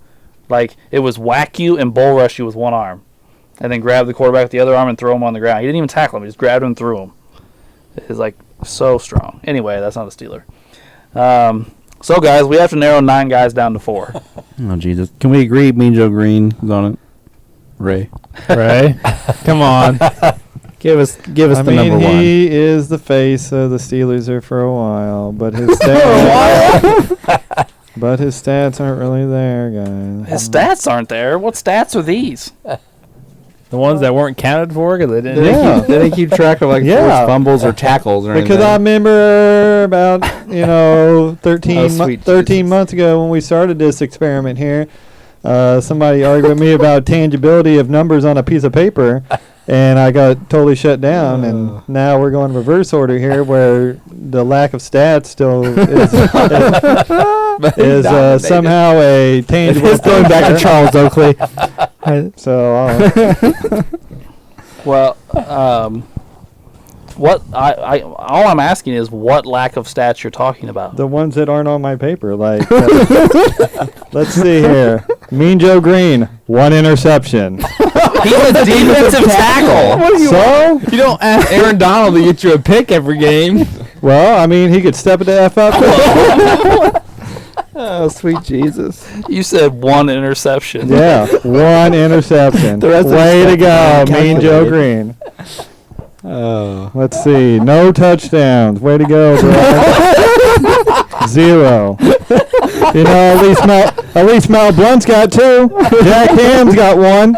Like, it was whack you and bull rush you with one arm, and then grab the quarterback with the other arm and throw him on the ground. He didn't even tackle him; he just grabbed him and threw him. It's like so strong. Anyway, that's not a Steeler. So guys, we have to narrow 9 guys down to 4. oh, Jesus. Can we agree Mean Joe Green is on it? Ray. Right? Come on. Give us I the mean, number one. he is the face of the Steelers there for a while, but his stats, but his stats aren't really there, guys. His stats aren't there. What stats are these? The ones that weren't counted for because they didn't. Yeah. They didn't keep track of like Yeah. forced fumbles or tackles or Because I anything. remember about 13 Oh, sweet 13 Jesus. months ago when we started this experiment here, somebody argued with me about tangibility of numbers on a piece of paper, and I got totally shut down. And now we're going reverse order here, where the lack of stats still is somehow a tangible. It's going back to factor. Charles Oakley. So Well, what I all I'm asking is what lack of stats you're talking about. the ones that aren't on my paper, like let's see here. Mean Joe Green, 1 interception. He's a defensive tackle. So, You don't ask Aaron Donald to get you a pick every game. well, I mean, he could step it the F up. Oh, sweet Jesus. You said 1 interception. Yeah, 1 interception. The rest of Way the to go, stuff Mean Joe calculated. Green. Oh. Let's see, no touchdowns. Way to go, bro. 0. You know, at least Mel Blunt's got 2. Jack Ham's got 1.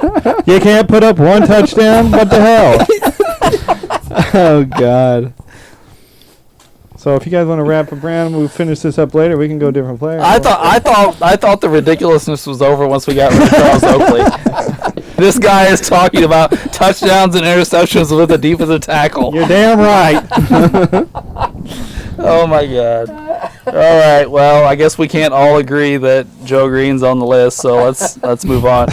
You can't put up 1 touchdown. What the hell? Oh, God. So if you guys want to wrap up around, we'll finish this up later. We can go different players. I thought the ridiculousness was over once we got rid of Charles Oakley. This guy is talking about touchdowns and interceptions with a defensive tackle. You're damn right. Oh my God. All right. Well, I guess we can't all agree that Joe Green's on the list, so let's move on.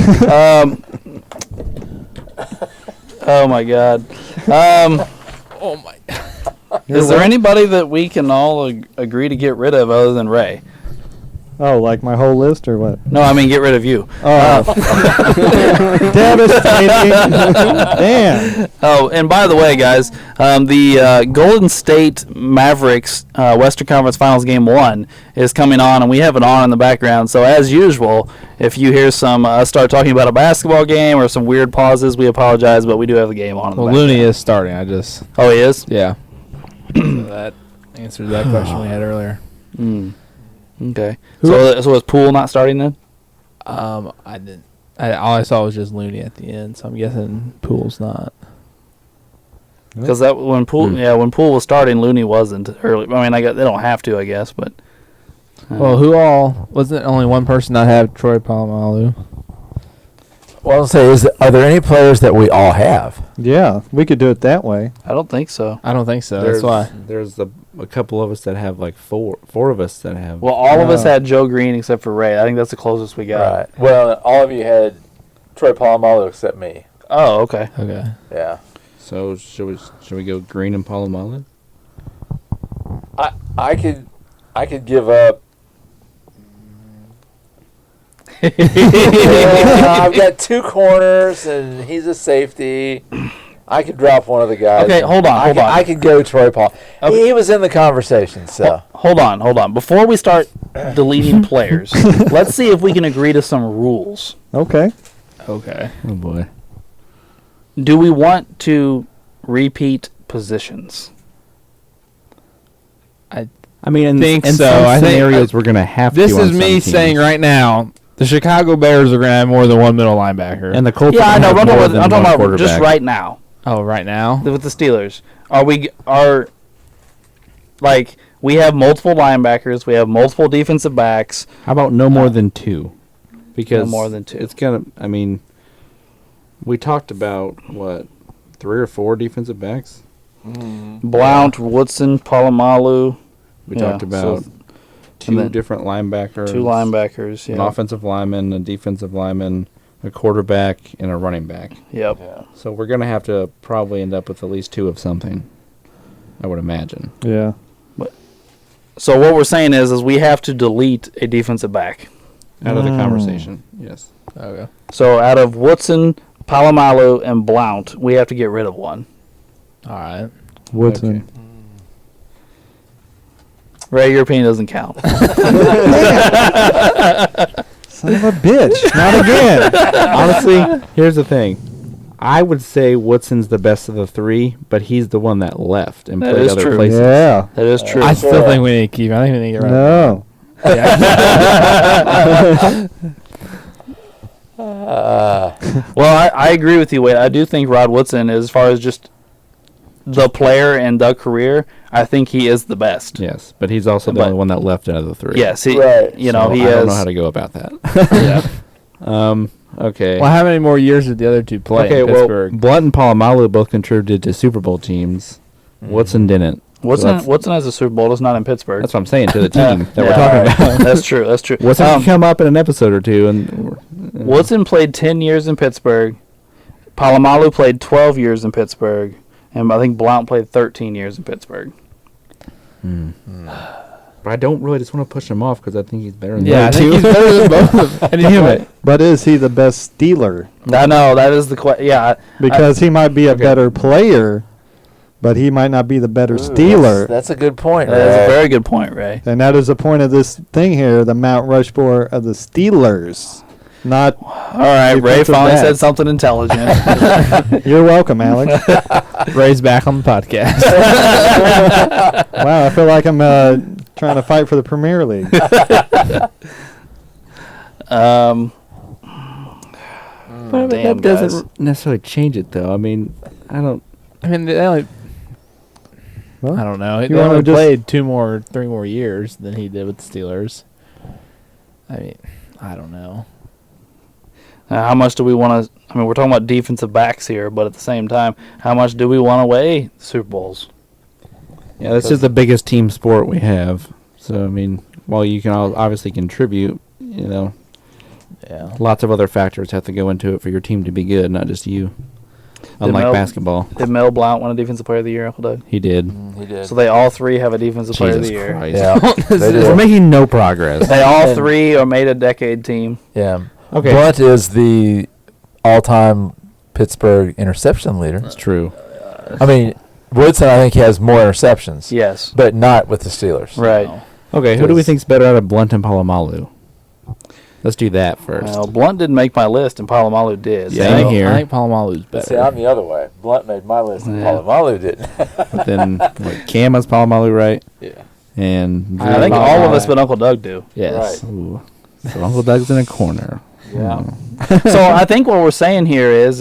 Oh my God. Oh my. Is there anybody that we can all agree to get rid of other than Ray? Oh, like my whole list or what? No, I mean get rid of you. Oh. Devastating. Damn. Oh, and by the way, guys, the Golden State Mavericks Western Conference Finals Game 1 is coming on, and we have it on in the background. So as usual, if you hear some us start talking about a basketball game or some weird pauses, we apologize, but we do have the game on in the Well, background. Looney is starting. Oh, he is? Yeah. So that answers that question we had earlier. Okay. So is Poole not starting then? I didn't. All I saw was just Looney at the end, so I'm guessing Poole's not. Because when Poole was starting, Looney wasn't early. I mean, they don't have to, I guess, but Well, who all wasn't only one person not have Troy Polamalu? Well, I'll say, are there any players that we all have? Yeah, we could do it that way. I don't think so. I don't think so. That's why. There's a couple of us that have like four of us that have. Well, all of us had Joe Green except for Ray. I think that's the closest we got. Right. Well, all of you had Troy Polamalu except me. Oh, okay. Okay. Yeah. So should we go Green and Polamalu? I could give up. I've got two corners, and he's a safety. I could drop one of the guys. Okay, hold on. I could go Troy Paul. Okay. He was in the conversation, so. Hold on. Before we start deleting players, let's see if we can agree to some rules. Okay. Okay. Oh boy. Do we want to repeat positions? I mean, in think in so. some I think- scenarios we're gonna have This to. on is me some teams. saying right now, the Chicago Bears are going to have more than one middle linebacker. And the Colts. Yeah, I know. have But more I'm than talking one about quarterback. just right now oh, right now? with the Steelers. We have multiple linebackers. We have multiple defensive backs. How about no more than two? Because No more than two. It's gonna. I mean, we talked about what 3 or 4 defensive backs. Blount, Woodson, Polamalu. We Yeah, talked about so- two then different linebackers, 2 linebackers. an Yeah. offensive lineman, a defensive lineman, a quarterback, and a running back. Yep. Yeah. So we're gonna have to probably end up with at least 2 of something. I would imagine. Yeah. So what we're saying is we have to delete a defensive back. Out of the conversation, yes. Okay. So out of Woodson, Polamalu, and Blount, we have to get rid of one. All right. Woodson. Ray, your opinion doesn't count. Son of a bitch. Not again. Honestly, here's the thing. I would say Woodson's the best of the 3, but he's the one that left and That played is other true. places. Yeah. That is true. I still think we need to keep. I think we need to get rid of No. Well, I agree with you, Wade. I do think Rod Woodson, as far as just the player and the career, I think he is the best. Yes, but he's also the But- only one that left out of the 3. Yes, he. Right. You know, So he I has. don't know how to go about that. Okay. Well, how many more years did the other two play Okay, in well, Pittsburgh? Blunt and Polamalu both contributed to Super Bowl teams. Woodson didn't. Woodson, So Woodson has a Super Bowl. It's not in Pittsburgh. That's what I'm saying to the team that we're Yeah, talking alright. about. That's true. That's true. Woodson can come up in an episode or two, and Woodson played 10 years in Pittsburgh. Polamalu played 12 years in Pittsburgh. And I think Blount played 13 years in Pittsburgh. But I don't really just want to push him off because I think he's better than Yeah, I the think other he's better than both of them. And him. But is he the best Steeler? I know. That is the question. Yeah. Because he might be a better player, but he might not be the better Steeler. That's a good point. That is Ray. a very good point, Ray. And that is the point of this thing here, the Mount Rushmore of the Steelers. Not. All right. Ray Defensive finally back. said something intelligent. You're welcome, Alex. Ray's back on the podcast. Wow, I feel like I'm trying to fight for the Premier League. But Damn, that doesn't guys. necessarily change it, though. I mean, I don't. I mean, they only. Well, I don't know. you They wanna only just- played 3 more years than he did with the Steelers. I mean, I don't know. How much do we want to? I mean, we're talking about defensive backs here, but at the same time, how much do we want to weigh Super Bowls? Yeah, this is the biggest team sport we have. So, I mean, while you can obviously contribute, you know, Yeah. lots of other factors have to go into it for your team to be good, not just you. Unlike Mel- basketball. Did Mel Blount win a Defensive Player of the Year, Uncle Doug? He did. He did. So they all 3 have a Defensive Player of Jesus the Year. Christ. Yeah. They We're did. making no progress. They all 3 are made a decade team. Yeah. Okay. Blunt is the all-time Pittsburgh interception leader. It's true. I mean, Woodson, I think, has more interceptions. Yes. But not with the Steelers. Right. No. Okay, who do we think's better out of Blunt and Polamalu? Let's do that first. Well, Blunt didn't make my list, and Palomalu did. Yeah, so- I hear. I think Polamalu's better. See, I'm the other way. Blunt made my list, and Yeah. Polamalu didn't. But then what, Cam has Polamalu, right? Yeah. And I think all of us but Uncle Doug do. Yes. Right. Ooh. So Uncle Doug's in a corner. Yeah. So I think what we're saying here is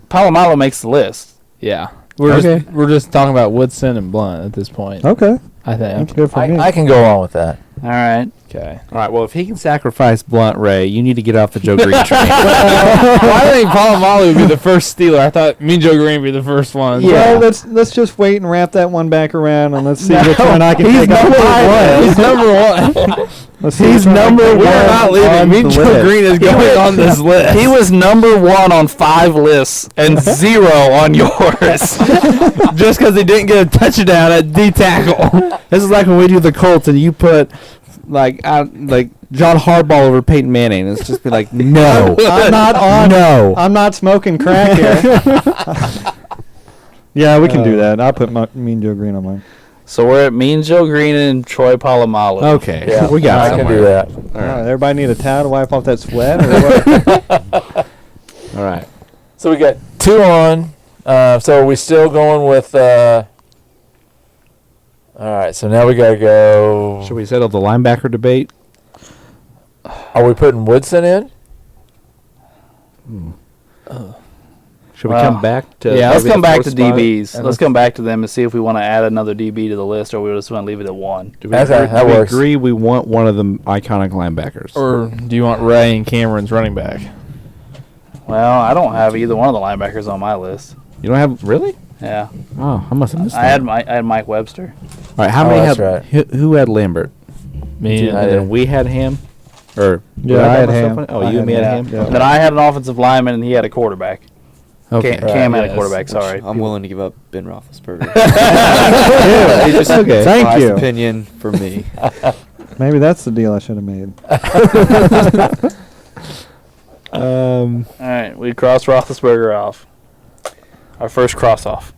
Palomalu makes the list. Yeah. We're just talking about Woodson and Blunt at this point. Okay. I think. That's good for me. I can go on with that. All right. Okay. All right. Well, if he can sacrifice Blunt Ray, you need to get off the Joe Green train. Why do I think Palomalu would be the first Steeler? I thought me and Joe Green would be the first one. Well, let's just wait and wrap that one back around, and let's see which one I can he's take off. number one. He's number one. Let's see He's which one I number can one. take We're not on leaving. Me and the Joe list. Green is going on this list. He was number one on 5 lists and 0 on yours. Just because he didn't get a touchdown at D tackle. This is like when we do the Colts and you put like John Harbaugh over Peyton Manning. It's just be like, no. I'm not on. No. I'm not smoking crack here. Yeah, we can do that. I'll put me and Joe Green on mine. So we're at me and Joe Green and Troy Polamalu. Okay. Yeah, We got I can somewhere. do that. All right. Everybody need a towel to wipe off that sweat? Or what? All right. So we got 2 on. So are we still going with? All right. So now we gotta go. Should we settle the linebacker debate? Are we putting Woodson in? Should we Well, come back to? Yeah, let's maybe come the back fourth to spot? DBs. And Let's come back to them and see if we want to add another DB to the list, or we just want to leave it at 1. Do we, Okay, agree, that do we works. agree we want one of the iconic linebackers? Or do you want Ray and Cameron's running back? Well, I don't have either one of the linebackers on my list. You don't have really? Yeah, Oh, I must have missed I that. had Mike Webster. All right, how Oh, many that's had? right. Who had Lambert? Me And I then did. we had him. Or Yeah, did I buy had myself Ham. one? Oh, I you and me had had Ham, him. yeah. Then I had an offensive lineman and he had a quarterback. Okay. Cam had a Yes. quarterback. Sorry. I'm willing to give up Ben Roethlisberger. Yeah, Just okay. Thank biased you. opinion for me. Maybe that's the deal I should have made. All right, we crossed Roethlisberger off. Our first cross off.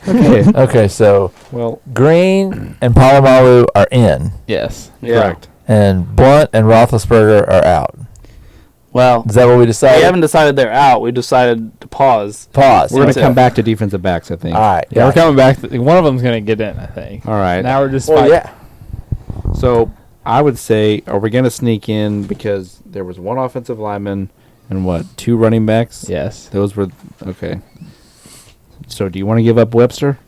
Okay. Okay. So Well, Green and Polamalu are in, Yes. Yeah. correct. and Blunt and Roethlisberger are out. Well, Is that what we we decided? haven't decided they're out. We decided to pause. Pause. We're going That's to it. come back to defensive backs, I think. All right. Yeah, we're coming back. One of them's going to get in, I think. All right. Now we're just Well, fighting. yeah. So I would say, are we going to sneak in because there was one offensive lineman and what, 2 running backs? Yes. Those were okay. So do you want to give up Webster?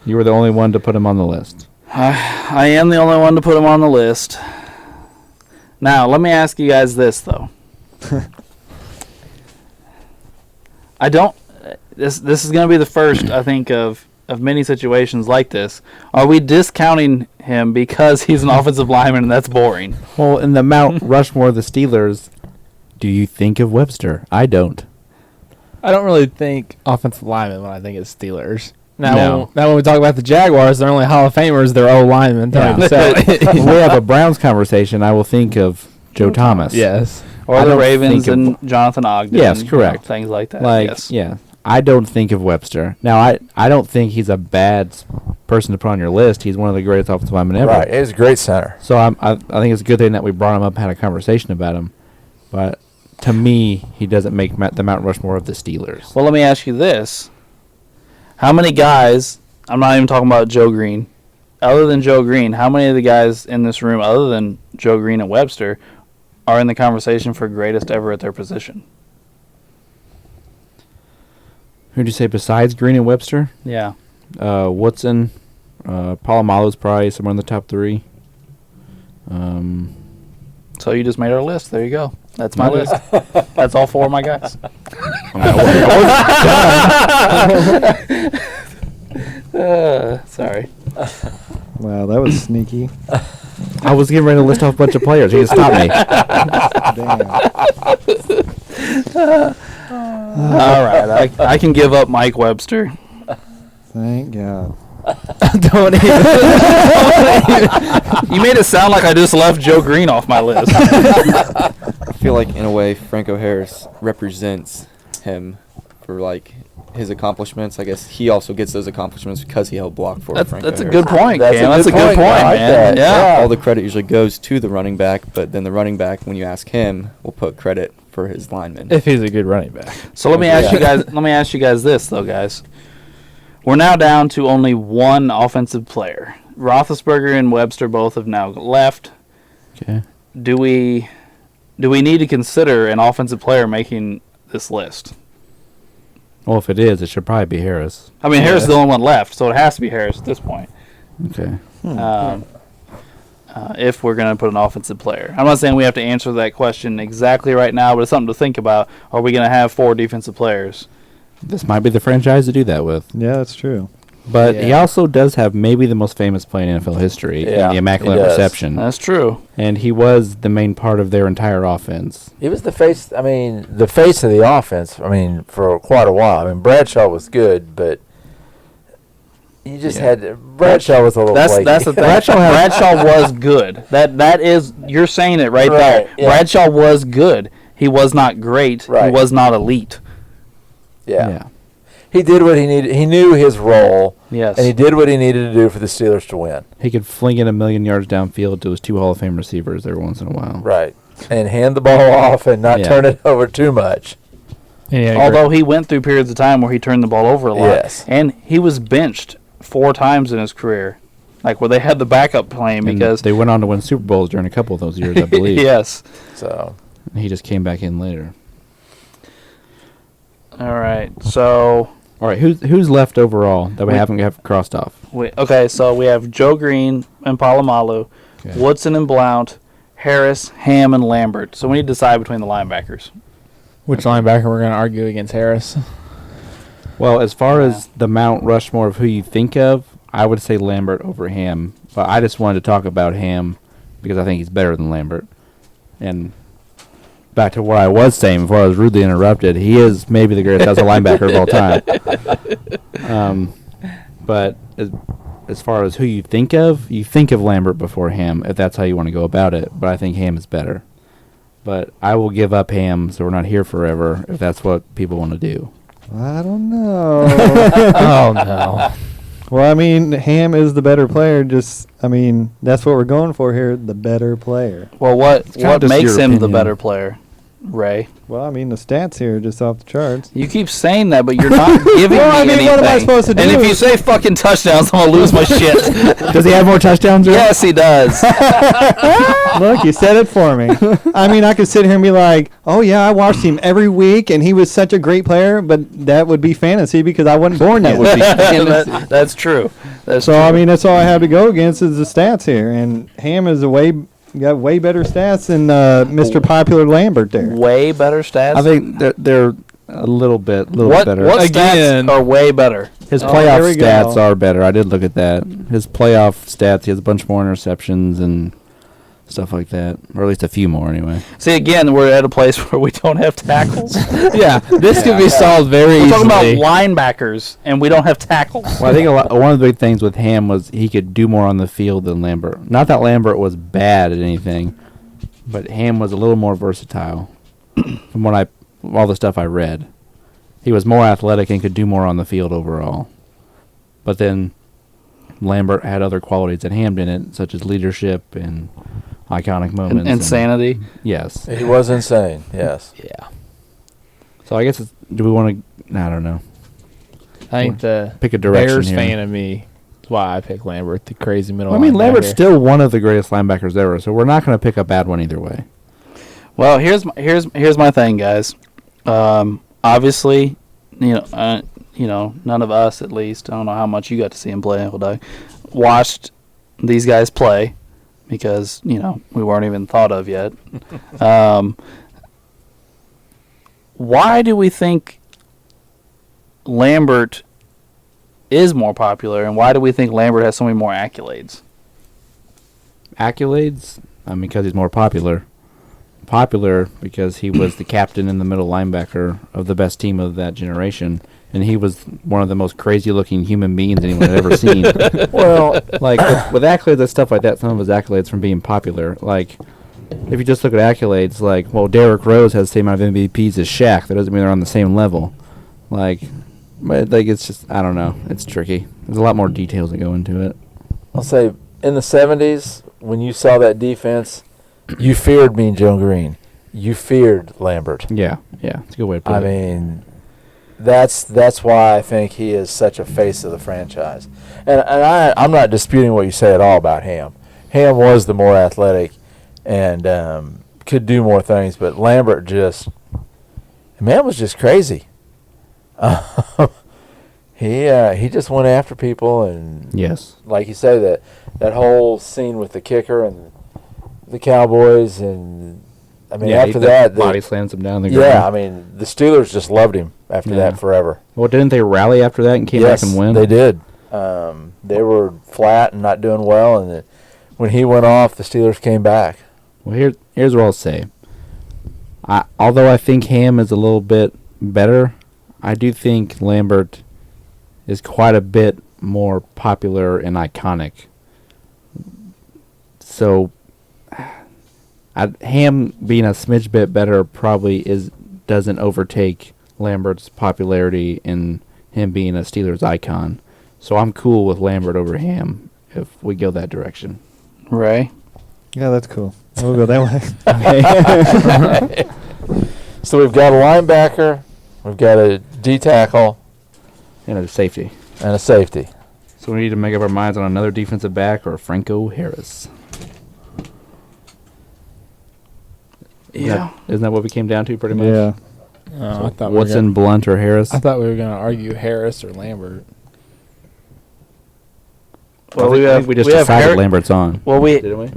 You were the only one to put him on the list. I am the only one to put him on the list. Now, let me ask you guys this, though. I don't. This is going to be the first, I think, of many situations like this. Are we discounting him because he's an offensive lineman and that's boring? Well, in the Mount Rushmore of the Steelers, do you think of Webster? I don't. I don't really think offensive lineman when I think it's Steelers. Now, No. when we talk about the Jaguars, they're only Hall of Famers. They're O linemen. Yeah. When we have a Browns conversation, I will think of Joe Thomas. Yes. Or I the don't Ravens think of- and Jonathan Ogden? Yes, you know, correct. things like that. Like, yes. yeah. I don't think of Webster. Now, I don't think he's a bad person to put on your list. He's one of the greatest offensive linemen ever. Right. He's a great center. So I think it's a good thing that we brought him up and had a conversation about him. But to me, he doesn't make the Mount Rushmore of the Steelers. Well, let me ask you this. How many guys, I'm not even talking about Joe Green, other than Joe Green, how many of the guys in this room, other than Joe Green and Webster, are in the conversation for greatest ever at their position? Who'd you say besides Green and Webster? Yeah. Woodson, Polamalu's probably somewhere in the top 3. So you just made our list. There you go. That's my list. That's all 4 of my guys. Sorry. Wow, that was sneaky. I was getting ready to list off a bunch of players. He just stopped me. Damn. All right. I can give up Mike Webster. Thank God. Don't even. You made it sound like I just left Joe Green off my list. I feel like, in a way, Franco Harris represents him for, like, his accomplishments. I guess he also gets those accomplishments because he helped block for Franco That's a Harris. good point, That's Cam. a That's a good good point. point, I like man. that. Yeah. All the credit usually goes to the running back, but then the running back, when you ask him, will put credit for his lineman. If he's a good running back. So let me ask you guys. Let me ask you guys this, though, guys. We're now down to only one offensive player. Roethlisberger and Webster both have now left. Okay. Do we need to consider an offensive player making this list? Well, if it is, it should probably be Harris. I mean, Harris is the only one left, so it has to be Harris at this point. Okay. If we're going to put an offensive player. I'm not saying we have to answer that question exactly right now, but it's something to think about. Are we going to have 4 defensive players? This might be the franchise to do that with. Yeah, that's true. But he also does have maybe the most famous play in NFL history, in the Immaculate Reception. That's true. And he was the main part of their entire offense. He was the face. I mean, the face of the offense. I mean, for quite a while. I mean, Bradshaw was good, but you just had Bradshaw was a little. That's the thing. Bradshaw was good. That is, you're saying it right there. Yeah. Bradshaw was good. He was not great. Right. He was not elite. Yeah. He did what he needed. He knew his role. Yes. And he did what he needed to do for the Steelers to win. He could fling it 1,000,000 yards downfield to his 2 Hall of Fame receivers every once in a while. Right. And hand the ball off and not turn it over too much. Although he went through periods of time where he turned the ball over a lot. Yes. And he was benched 4 times in his career. Like where they had the backup playing And because they went on to win Super Bowls during a couple of those years, I believe. Yes. So he just came back in later. All right. So all right, who's left overall that we haven't crossed off? So we have Joe Green and Palomalu, Woodson and Blount, Harris, Ham, and Lambert. So we need to decide between the linebackers. Which linebacker we're going to argue against Harris? Well, as far as the Mount Rushmore of who you think of, I would say Lambert over Ham. But I just wanted to talk about Ham because I think he's better than Lambert. And back to what I was saying before I was rudely interrupted, he is maybe the greatest outside linebacker of all time. But as far as who you think of Lambert before Ham, if that's how you want to go about it. But I think Ham is better. But I will give up Ham so we're not here forever if that's what people want to do. I don't know. Oh, no. Well, I mean, Ham is the better player. That's what we're going for here, the better player. Well, what just makes your him the opinion. better player, Ray? Well, I mean, the stats here are just off the charts. You keep saying that, but you're not giving Well, I me mean, anything. what am I supposed to And do? if you say fucking touchdowns, I'm going to lose my shit. Does he have more touchdowns? Yes, he does. Look, you said it for me. I mean, I could sit here and be like, oh, yeah, I watched him every week, and he was such a great player, but that would be fantasy because I wasn't born yet. That's true. That's So, true. I mean, that's all I have to go against is the stats here. And Ham is got way better stats than Mr. Popular Lambert there. Way better stats? I think they're a little bit better. What Again. stats are way better? His Oh, playoff here we stats go. are better. I did look at that. His playoff stats, he has a bunch more interceptions and stuff like that, or at least a few more anyway. See, again, we're at a place where we don't have tackles. Yeah, this could be solved very We're talking about easily. linebackers, and we don't have tackles. Well, I think one of the big things with Ham was he could do more on the field than Lambert. Not that Lambert was bad at anything, but Ham was a little more versatile from all the stuff I read. He was more athletic and could do more on the field overall. But then Lambert had other qualities that Ham didn't, such as leadership and iconic moments. Insanity. Yes. he was insane. Yes. Yeah. So I guess do we want to? I don't know. I think the Pick a direction Bears here. fan of me is why I pick Lambert, the crazy middle I mean, linebacker. Lambert's still one of the greatest linebackers ever, so we're not going to pick a bad one either way. Well, here's my thing, guys. Obviously, none of us, at least, I don't know how much you got to see him play, Doug, watched these guys play because we weren't even thought of yet. Why do we think Lambert is more popular, and why do we think Lambert has so many more accolades? Accolades? Because he's more popular. Popular because he was the captain and the middle linebacker of the best team of that generation, and he was one of the most crazy-looking human beings anyone had ever seen. Well, like with accolades and stuff like that, some of his accolades from being popular, like if you just look at accolades, like Derrick Rose has the same amount of MVPs as Shaq. That doesn't mean they're on the same level. It's just I don't know. It's tricky. There's a lot more details that go into it. I'll say in the 70s when you saw that defense, you feared Mean Joe Green. You feared Lambert. Yeah, it's a good way to put I it. mean, that's why I think he is such a face of the franchise. And I'm not disputing what you say at all about Ham. Ham was the more athletic and could do more things, but Lambert was just crazy. He just went after people, and Yes. like you say, that whole scene with the kicker and the Cowboys, and I mean after that, body slams him down on the ground. yeah, I mean the Steelers just loved him after Yeah. that forever. Well, didn't they rally after that and came back and win? They did. They were flat and not doing well, and when he went off, the Steelers came back. Well, here's what I'll say. Although I think Ham is a little bit better, I do think Lambert is quite a bit more popular and iconic. So, Ham being a smidge bit better probably doesn't overtake Lambert's popularity in him being a Steelers icon. So I'm cool with Lambert over Ham if we go that direction. Ray. Yeah, that's cool. We'll go that way. So we've got a linebacker, we've got a D tackle, And a safety. and a safety. So we need to make up our minds on another defensive back or Franco Harris. Yeah. Isn't that what we came down to pretty much? Yeah. Oh, I thought Woodson, Blunt, or Harris? I thought we were going to argue Harris or Lambert. Well, I think we just decided Lambert's on. Well, we. Didn't we?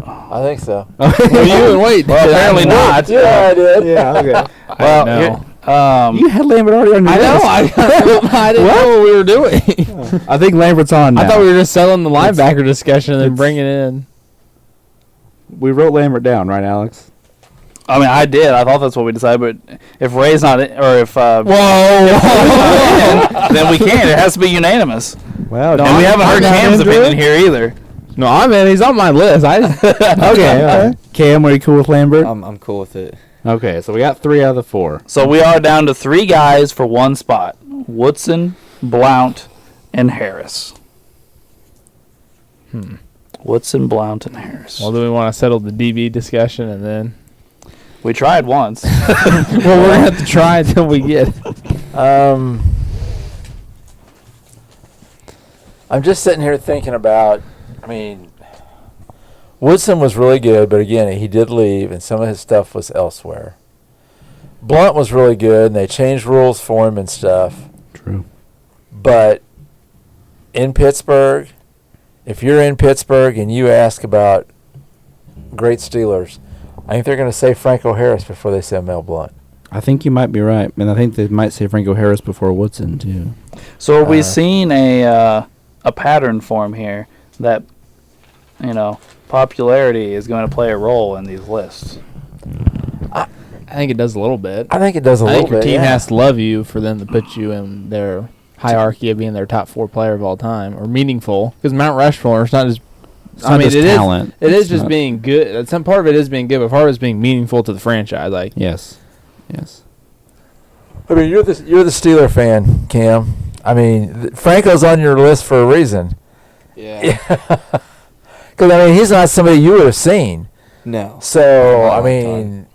I think so. Well, you and Wade. Well, apparently not. Yeah, I did. Yeah, okay. Well, no. You had Lambert already on your I know. list. I didn't know what we were doing. I think Lambert's on now. I thought we were just selling the linebacker discussion and then it's- bringing it in. We wrote Lambert down, right, Alex? I mean, I did. I thought that's what we decided. But if Ray's not in, or if Whoa. then we can't. It has to be unanimous. Wow. And we haven't heard Cam's opinion here either. No, I'm in. He's on my list. Okay. Cam, are you cool with Lambert? I'm cool with it. Okay, so we got 3 out of the 4. So we are down to 3 guys for one spot: Woodson, Blount, and Harris. Woodson, Blount, and Harris. Well, do we want to settle the DB discussion and then? We tried once. Well, we're going to have to try until we get it. I'm just sitting here thinking about, I mean, Woodson was really good, but again, he did leave, and some of his stuff was elsewhere. Blunt was really good, and they changed rules for him and stuff. True. But in Pittsburgh, if you're in Pittsburgh and you ask about great Steelers, I think they're going to say Franco Harris before they say Mel Blunt. I think you might be right. And I think they might say Franco Harris before Woodson, too. So are we seeing a pattern form here that, popularity is going to play a role in these lists? I think it does a little bit. I think it does a I little think your bit. team yeah. has to love you for them to put you in their hierarchy of being their top 4 player of all time or meaningful. Because Mount Rushmore, it's not just. It's not just talent. It is It's just not- being good. Some part of it is being good, but part of it is being meaningful to the franchise. Like, Yes. I mean, you're the Steeler fan, Cam. I mean, Franco's on your list for a reason. Yeah. Because, I mean, he's not somebody you would have seen. No. So, I Long mean,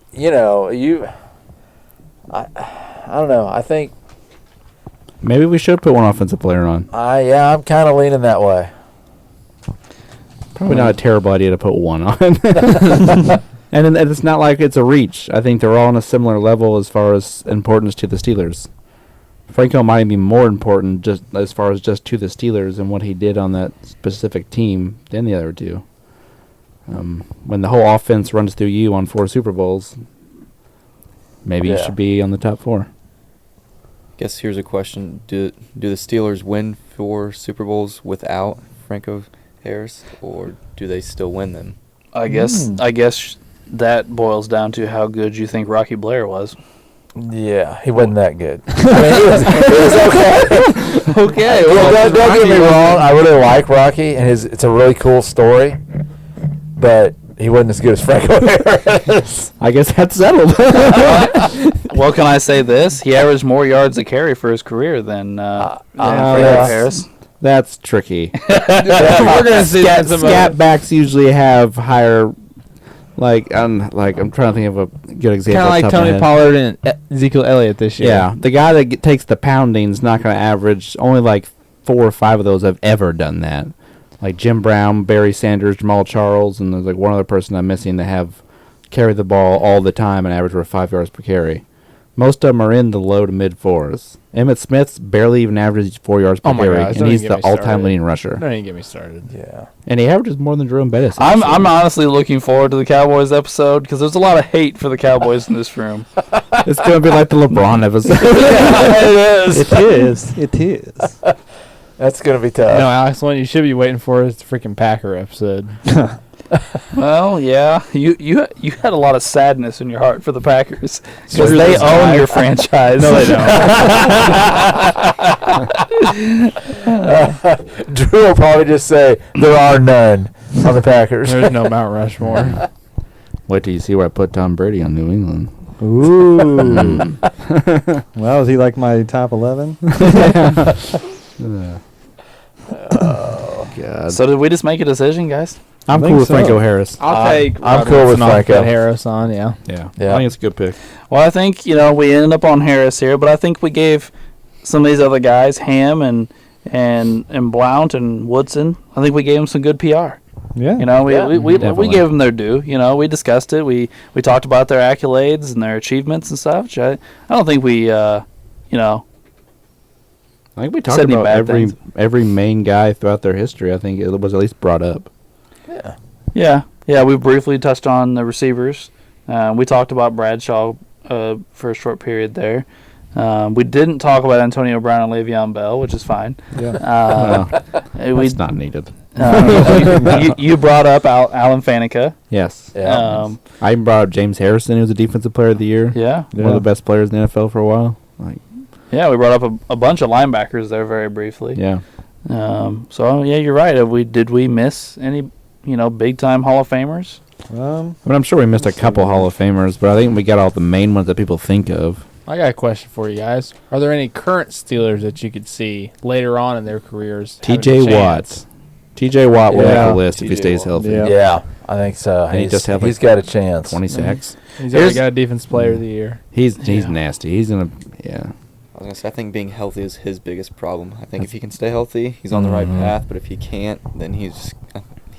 I don't know. I think, Maybe we should put one offensive player on. I'm kind of leaning that way. Probably not a terrible idea to put one on. And then it's not like it's a reach. I think they're all on a similar level as far as importance to the Steelers. Franco might be more important just as far as just to the Steelers and what he did on that specific team than the other two. When the whole offense runs through you on 4 Super Bowls, maybe you Yeah. should be on the top 4. Guess here's a question: Do the Steelers win 4 Super Bowls without Franco Harris, or do they still win them? I guess that boils down to how good you think Rocky Blair was. Yeah, he wasn't that good. I mean, he was okay. okay. Don't get me wrong. I really like Rocky, and it's a really cool story. But he wasn't as good as Franco Harris. I guess that's settled. Well, can I say this? He averaged more yards a carry for his career than Franco yes. Harris. That's tricky. We're gonna see that some Scat backs usually have higher, I'm trying to think of a good example. kind of like Tony Pollard and Ezekiel Elliott this year. Yeah, the guy that takes the pounding's not going to average. Only like 4 or 5 of those have ever done that. Like Jim Brown, Barry Sanders, Jamal Charles, and there's like one other person I'm missing that have carried the ball all the time and average over 5 yards per carry. Most of them are in the low to mid fours. Emmitt Smith's barely even averages 4 yards per Oh my carry, gosh, and don't he's even the get me all-time started. leading rusher. Don't even get me started. Yeah. And he averages more than Jerome Bettis. I'm actually. honestly looking forward to the Cowboys episode because there's a lot of hate for the Cowboys in this room. It's going to be like the LeBron episode. It is. It is. It is. That's going to be tough. No, Alex, one you should be waiting for is the freaking Packer episode. Well, yeah, you had a lot of sadness in your heart for the Packers because Screw they this own guy. your franchise. No, they don't. Drew will probably just say, there are none on the Packers. There's no Mount Rushmore. Wait till you see where I put Tom Brady on New England. Ooh. Well, is he like my top 11? Oh, God. So did we just make a decision, guys? I'm I cool think with Franco so. Harris. I'll take. I'm Rod cool with Woodson off, Franco. put Harris on, yeah. Yeah. Yeah. I think it's a good pick. Well, I think we ended up on Harris here, but I think we gave some of these other guys, Ham and Blount and Woodson. I think we gave them some good PR. Yeah. We Definitely. gave them their due. We discussed it. We talked about their accolades and their achievements and stuff. Which I don't think we I think we talked Said any about bad things. every main guy throughout their history. I think it was at least brought up. Yeah. Yeah. We briefly touched on the receivers. We talked about Bradshaw for a short period there. We didn't talk about Antonio Brown and Le'Veon Bell, which is fine. Yeah. We That's not needed. you brought up Alan Faneca. Yes. Yeah. I even brought up James Harrison, who was the Defensive Player of the Year. Yeah. One of the best players in the NFL for a while. Yeah, we brought up a bunch of linebackers there very briefly. Yeah. So yeah, you're right. Did we miss any big time Hall of Famers? I mean, I'm sure we missed a couple Hall of Famers, but I think we got all the main ones that people think of. I got a question for you guys. Are there any current Steelers that you could see later on in their careers? having a T.J. chance? Watt. T.J. Watt will make Yeah. the list if he T.J. stays Watt. healthy. Yeah. Yeah, I think so. And he just had, he's like, got a chance. 20 sacks. He's Here's- already got a Defense Player of the Year. He's nasty. He's gonna I was gonna say I think being healthy is his biggest problem. I think if he can stay healthy, he's on the right path. But if he can't, then he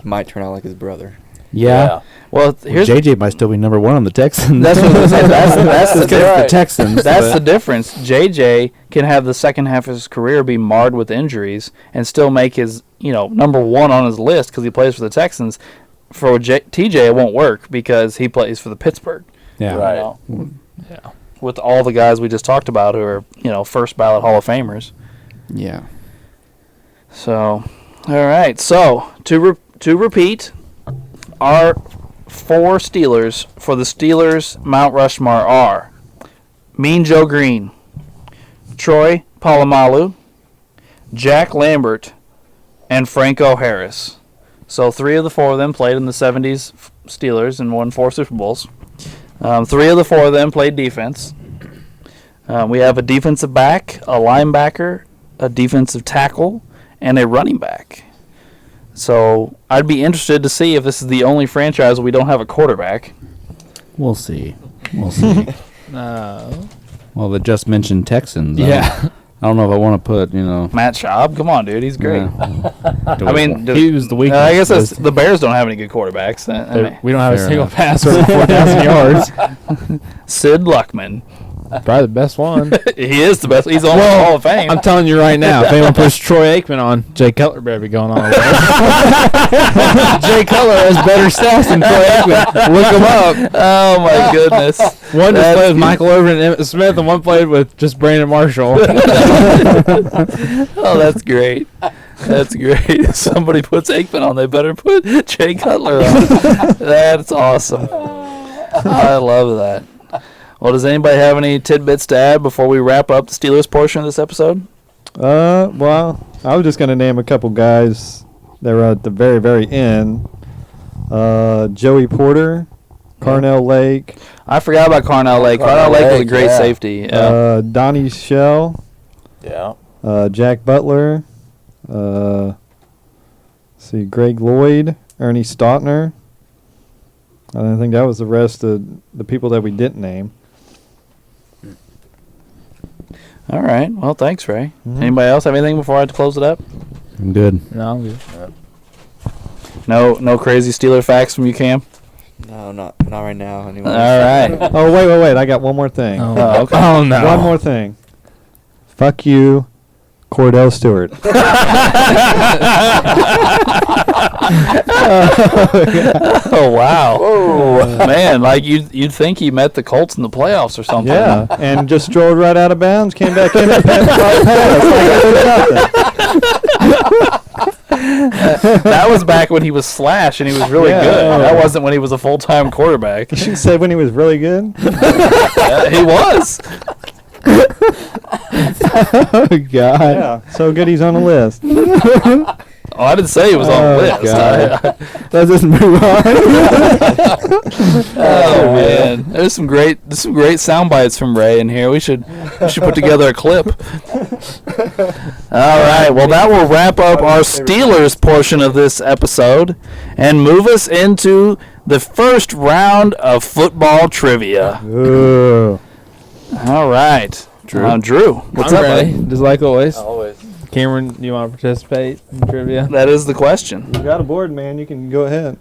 might turn out like his brother. yeah. Well, here's JJ might still be number one on the Texans. that's what I was gonna say. That's the It's 'cause it's difference. the Texans. That's but- the difference. JJ can have the second half of his career be marred with injuries and still make his number one on his list because he plays for the Texans. For TJ, it won't work because he plays for the Pittsburgh. Yeah. Right. Yeah. With all the guys we just talked about who are first ballot Hall of Famers. Yeah. So, all right. So to repeat, our 4 Steelers for the Steelers Mount Rushmore are Mean Joe Green, Troy Polamalu, Jack Lambert, and Franco Harris. So 3 of the 4 of them played in the 70s Steelers and won 4 Super Bowls. 3 of the 4 of them played defense. We have a defensive back, a linebacker, a defensive tackle, and a running back. So I'd be interested to see if this is the only franchise where we don't have a quarterback. We'll see. We'll see. Well, the just mentioned Texans. Yeah. I don't know if I want to put, Matt Schaub, come on, dude, he's great. I mean, He was the weakest. I guess the Bears don't have any good quarterbacks. We don't have a Fair single enough. pass over 4,000 yards. Sid Luckman, Probably the best one. he is the best. He's on the Hall of Fame. I'm telling you right now, if anyone puts Troy Aikman on, Jay Cutler better be going on. Jay Cutler has better stats than Troy Aikman. Look him up. Oh my goodness. One just That's played with good. Michael Irvin and Emmitt Smith, and one played with just Brandon Marshall. Oh, that's great. That's great. If somebody puts Aikman on, they better put Jay Cutler on. That's awesome. I love that. Well, does anybody have any tidbits to add before we wrap up the Steelers portion of this episode? Well, I was just going to name a couple guys that were at the very, very end. Joey Porter, Carnell Lake, I forgot about Carnell Lake. Carnell Lake was a great yeah. safety. Yeah. Donnie Shell, Yeah. Jack Butler, see Greg Lloyd, Ernie Stautner. I think that was the rest of the people that we didn't name. All right. Well, thanks, Ray. Mhm. Anybody else have anything before I close it up? I'm good. No, I'm good. No crazy Steeler facts from you, Cam? No, not right now. Anyway. All right. Oh, wait. I got one more thing. Oh, okay. Oh no. One more thing. Fuck you, Cordell Stewart. Oh wow! Whoa. Man, like you'd think he met the Colts in the playoffs or something. Yeah, and just strolled right out of bounds, came back in and passed right past like it was nothing. That was back when he was Slash and he was really Yeah. good. That wasn't when he was a full-time quarterback. You said when he was really good. Yeah, he was. Oh God! Yeah, so good he's on the list. Oh, I didn't say he was on the Oh, list. God. Let's just move on. Oh man, there's some great sound bites from Ray in here. We should put together a clip. All right, well that will wrap up our Steelers portion of this episode and move us into the first round of football trivia. Ooh. All right, Drew, what's I'm up, ready. buddy? Just like always. Always. Cameron, you want to participate in trivia? That is the question. You got a board, man. You can go ahead.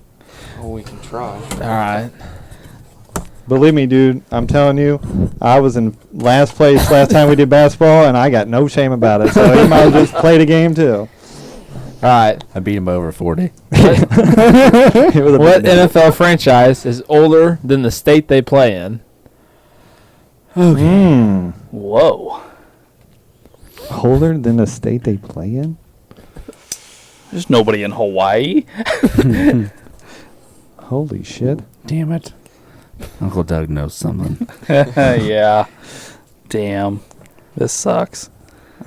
Oh, we can try. All right. Believe me, dude. I'm telling you, I was in last place last time we did basketball, and I got no shame about it. So you might as well just play the game too. All right. I beat him by over 40. What What NFL franchise is older than the state they play in? Whoa, Older than the state they play in? there's nobody in Hawaii. Holy shit. Damn it. Uncle Doug knows something. Yeah. Damn. This sucks.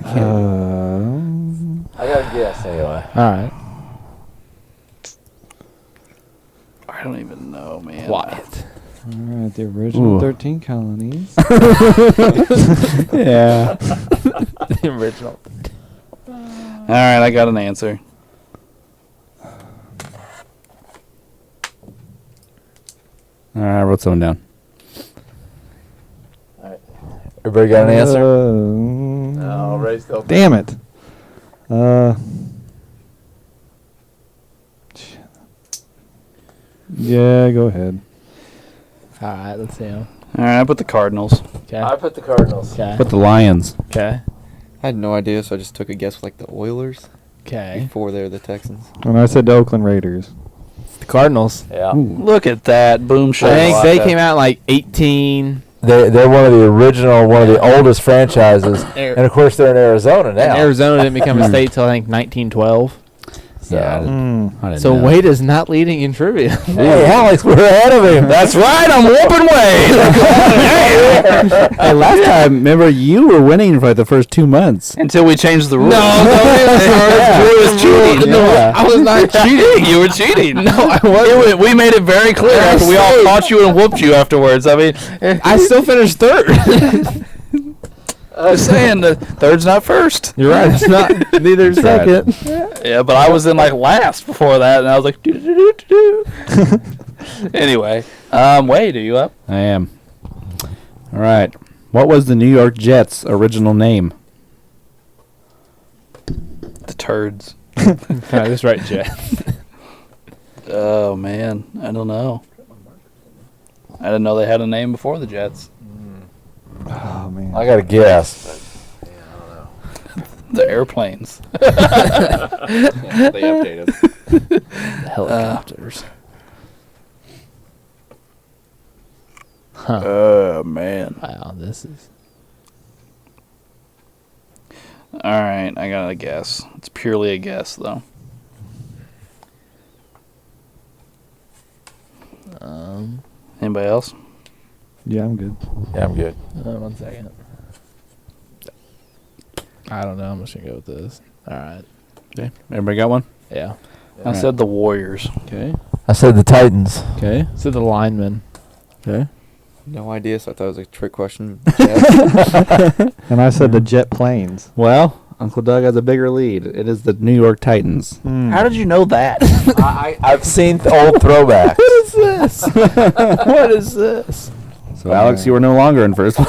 I got a guess anyway. All right. I don't even know, man. Quiet. All right, the original Ooh. 13 colonies. Yeah. The original. All right, I got an answer. All right, I wrote something down. Everybody got an answer? No, Ray's still. damn it. Yeah, go ahead. All right. Let's see him. All right, I put the Cardinals. Okay. I put the Cardinals. Okay. Put the Lions. Okay. I had no idea, so I just took a guess with like the Oilers Okay. before they were the Texans. And I said the Oakland Raiders. The Cardinals. Yeah. Look at that. Boom I shot. think like they that. came out in like 18. They're one of the original, one of the oldest franchises, Air- and of course they're in Arizona now. And Arizona didn't become a state till I think 1912. So. Yeah, I didn't So know. Wade is not leading in trivia. Hey, Alex, we're ahead of him. That's right. I'm whooping Wade. Hey, last time, remember, you were winning for like the first 2 months. Until we changed the rules. Yeah. Drew was cheating. Yeah. I was not cheating. You were cheating. No, I wasn't. We made it very clear after we all caught you and whooped you afterwards. I mean, I still finished third. I was saying the third's not first. You're right. It's not neither That's right. second. Yeah, but I was in like last before that, and I was like, do. Anyway, Wade, are you up? I am. All right. What was the New York Jets' original name? The turds. I just right, Jay. Oh man, I don't know. I didn't know they had a name before the Jets. Oh, man. I got a guess. The airplanes. They updated. Helicopters. Huh. Oh man. Wow, this is. All right, I got a guess. It's purely a guess, though. Anybody else? Yeah, I'm good. Yeah, I'm good. 1 second. I don't know. I'm just gonna go with this. All right. Okay. Everybody got one? Yeah. I said the Warriors. Okay. I said the Titans. Okay. So the lineman. Okay. No idea, so I thought it was a trick question. And I said the jet planes. Well, Uncle Doug has a bigger lead. It is the New York Titans. How did you know that? I've seen old throwbacks. What is this? What is this? So, Alex, you are no longer in first place.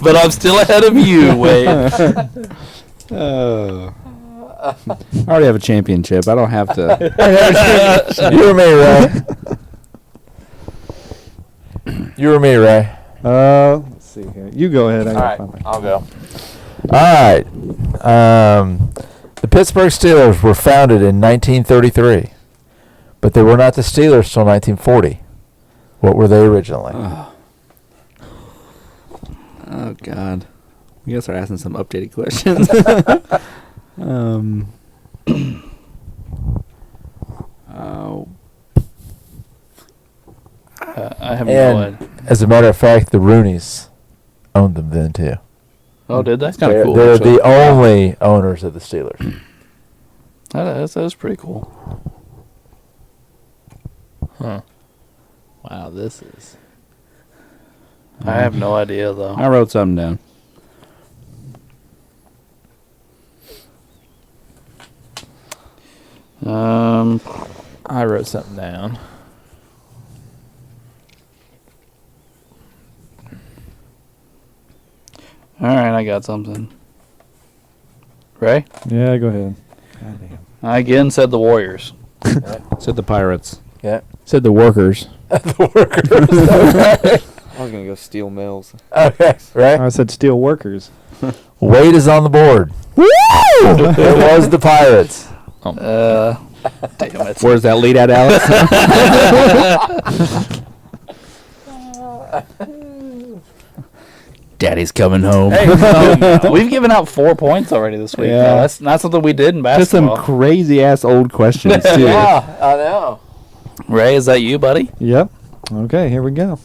But I'm still ahead of you, Wade. I already have a championship. I don't have to. You or me, Ray? You or me, Ray? Let's see here. You go ahead. All right, I'll go. All right. The Pittsburgh Steelers were founded in 1933, but they were not the Steelers till 1940. What were they originally? Oh God. You guys are asking some updated questions. I have no And idea. as a matter of fact, the Rooneys owned them then too. Oh, did they? It's kind of They're, cool. they're actually. the only owners of the Steelers. That's pretty cool. Huh. Wow, this is. I have no idea though. I wrote something down. I wrote something down. All right, I got something. Ray? Yeah, go ahead. I again said the Warriors. Said the Pirates. Yeah. Said the workers. The workers. I was gonna go Steel Mills. Okay, right? I said steel workers. Wade is on the board. Woo! It was the Pirates. Damn it. Where's that lead at, Alex? Daddy's coming home. Hey, we've given out 4 points already this week. Yeah. No, that's not something we did in Just some basketball. crazy ass old questions too. Yeah, I know. Ray, is that you, buddy? Yep. Okay, here we go.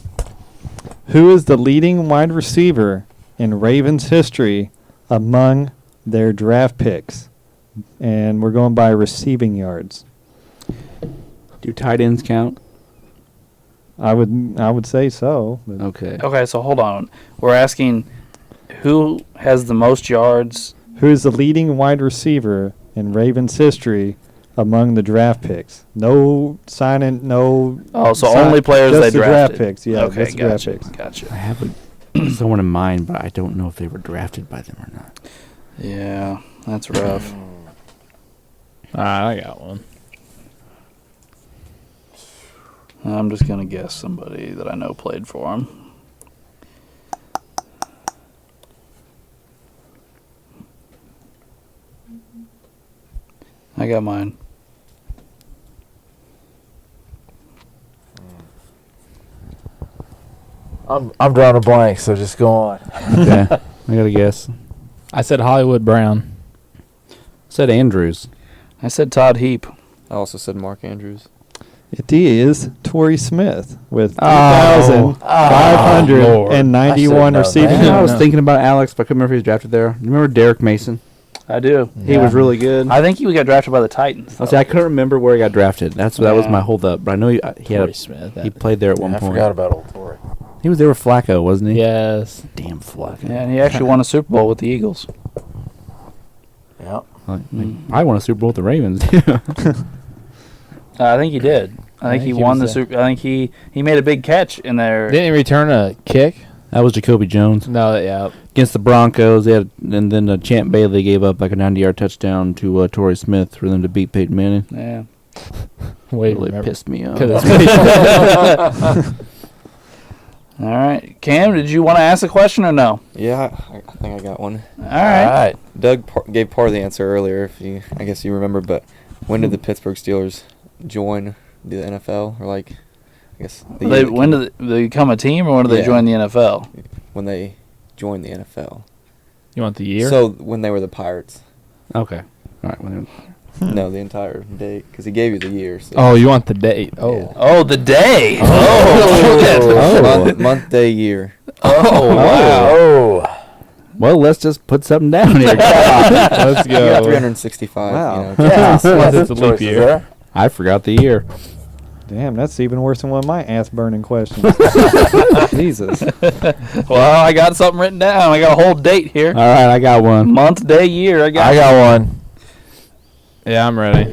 Who is the leading wide receiver in Ravens history among their draft picks? And we're going by receiving yards. Do tight ends count? I would say so. But Okay. Okay, so hold on. We're asking who has the most yards. who is the leading wide receiver in Ravens history among the draft picks? No signing, no. Oh, so sign- only players just they the drafted. draft picks. Yeah, okay, just the draft gotcha. picks. Gotcha. I have someone in mind, but I don't know if they were drafted by them or not. Yeah, that's rough. All right, I got one. I'm just gonna guess somebody that I know played for him. I got mine. I'm drawing a blank, so just go on. Okay. I got to guess. I said Hollywood Brown. Said Andrews. I said Todd Heap. I also said Mark Andrews. It is Torrey Smith with Oh. 3,591 I should receiving know that. I was yards. thinking about Alex, but I couldn't remember if he was drafted there. You remember Derek Mason? I do. He was really good. I think he got drafted by the Titans. I see. I couldn't remember where he got drafted. That was my holdup. But I know he had Torrey Smith. he played there at one I point. forgot about old Tory. He was there with Flacco, wasn't he? Yes. Damn Flacco. Yeah, and he actually won a Super Bowl with the Eagles. Yeah. I won a Super Bowl with the Ravens. I think he did. I think he won the was, Super. I think he made a big catch in there. Didn't he return a kick? That was Jacoby Jones No, yeah. against the Broncos. They had, and then Champ Bailey gave up like a 90-yard touchdown to Torrey Smith for them to beat Peyton Manning. Yeah. Wait, Really remember. pissed me off. 'Cause it's- All right, Cam, did you want to ask a question or no? Yeah, I think I got one. All right. Doug gave part of the answer earlier, I guess you remember, but when did the Pittsburgh Steelers join the NFL? Or I guess When did they become a team, or when did they Yeah. join the NFL? when they joined the NFL. You want the year? So when they were the Pirates. Okay. All right. No, the entire date, because he gave you the year. So. Oh, you want the date? Oh. Yeah. Oh, the day. Month, day, year. Oh, wow. Oh. Well, let's just put something down here. Let's You got go. 365. Wow. Yeah. Unless it's a leap Choices year. there. I forgot the year. Damn, that's even worse than one of my ass-burning questions. Jesus. Well, I got something written down. I got a whole date here. All right, I got one. Month, day, year. I got. I got one. Yeah, I'm ready.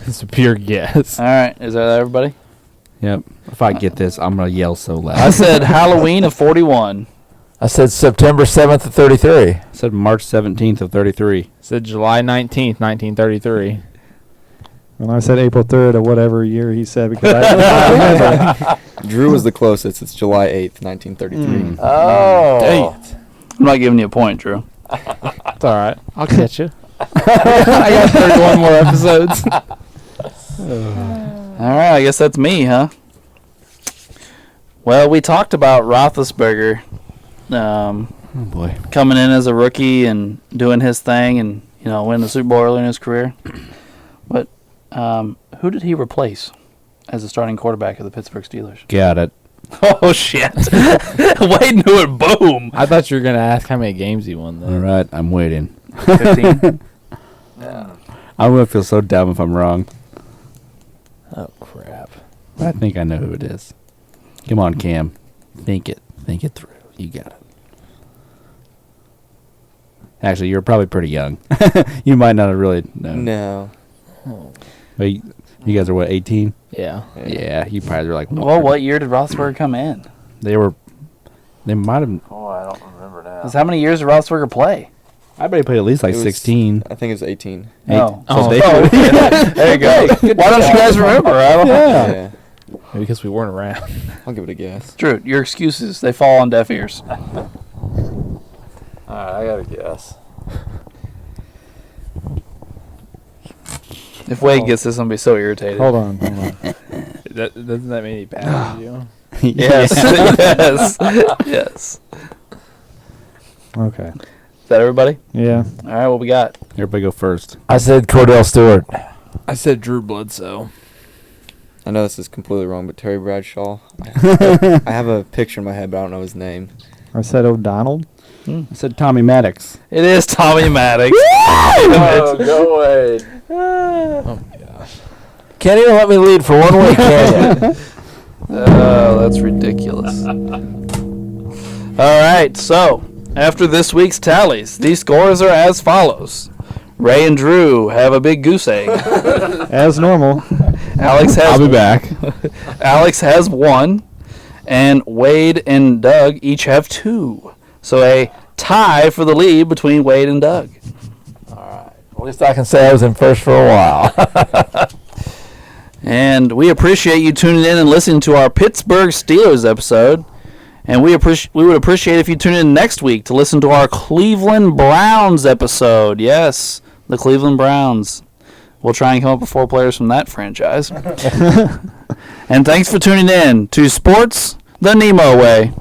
It's a pure guess. All right, is that everybody? Yep. If I get this, I'm gonna yell so I loud. said Halloween of 41. I said September 7th of 33. I said March 17th of 33. Said July 19th, 1933. And I said April 3rd or whatever year he said because I remember. Drew was the closest. It's July 8th, 1933. Oh. Dang it. I'm not giving you a point, Drew. It's all right. I'll catch you. I got 31 more episodes. All right, I guess that's me, huh? Well, we talked about Roethlisberger Oh boy. coming in as a rookie and doing his thing and, winning the Super Bowl early in his career. But who did he replace as the starting quarterback of the Pittsburgh Steelers? Got it. Oh, shit. Wade knew it. Boom. I thought you were going to ask how many games he won, though. All right, I'm waiting. 15. I'm going to feel so dumb if I'm wrong. Oh, crap. I think I know who it is. Come on, Cam. Think it through. You got it. Actually, you're probably pretty young. You might not have really known. No. But you guys are what, 18? Yeah. Yeah, you probably were like. Well, what year did Roethlisberger come in? They might have. Oh, I don't remember now. 'Cause how many years did Roethlisberger play? I bet he played at least like It was- 16. I think it was 18. Oh. So they There you go. Why don't you guys remember? I don't know. Yeah. Maybe because we weren't around. I'll give it a guess. Drew, your excuses, they fall on deaf ears. All right, I got to guess. If Wade gets this, I'm going to be so irritated. Hold on. Doesn't that mean he passed you? Yes. Yes. Okay. Is that everybody? Yeah. All right, what we got? Everybody go first. I said Cordell Stewart. I said Drew Bledsoe. I know this is completely wrong, but Terry Bradshaw. I have a picture in my head, but I don't know his name. I said O'Donnell. I said Tommy Maddox. It is Tommy Maddox. Oh, go Wade. Oh, my gosh. Can't even let me lead for 1 week, can you? Oh, that's ridiculous. All right, so after this week's tallies, these scores are as follows. Ray and Drew have a big goose egg. As normal. Alex has I'll be back. Alex has 1, and Wade and Doug each have 2. So a tie for the lead between Wade and Doug. At least I can say I was in first for a while. And we appreciate you tuning in and listening to our Pittsburgh Steelers episode. And we would appreciate if you tune in next week to listen to our Cleveland Browns episode. Yes, the Cleveland Browns. We'll try and come up with 4 players from that franchise. And thanks for tuning in to Sports the NEMO Way.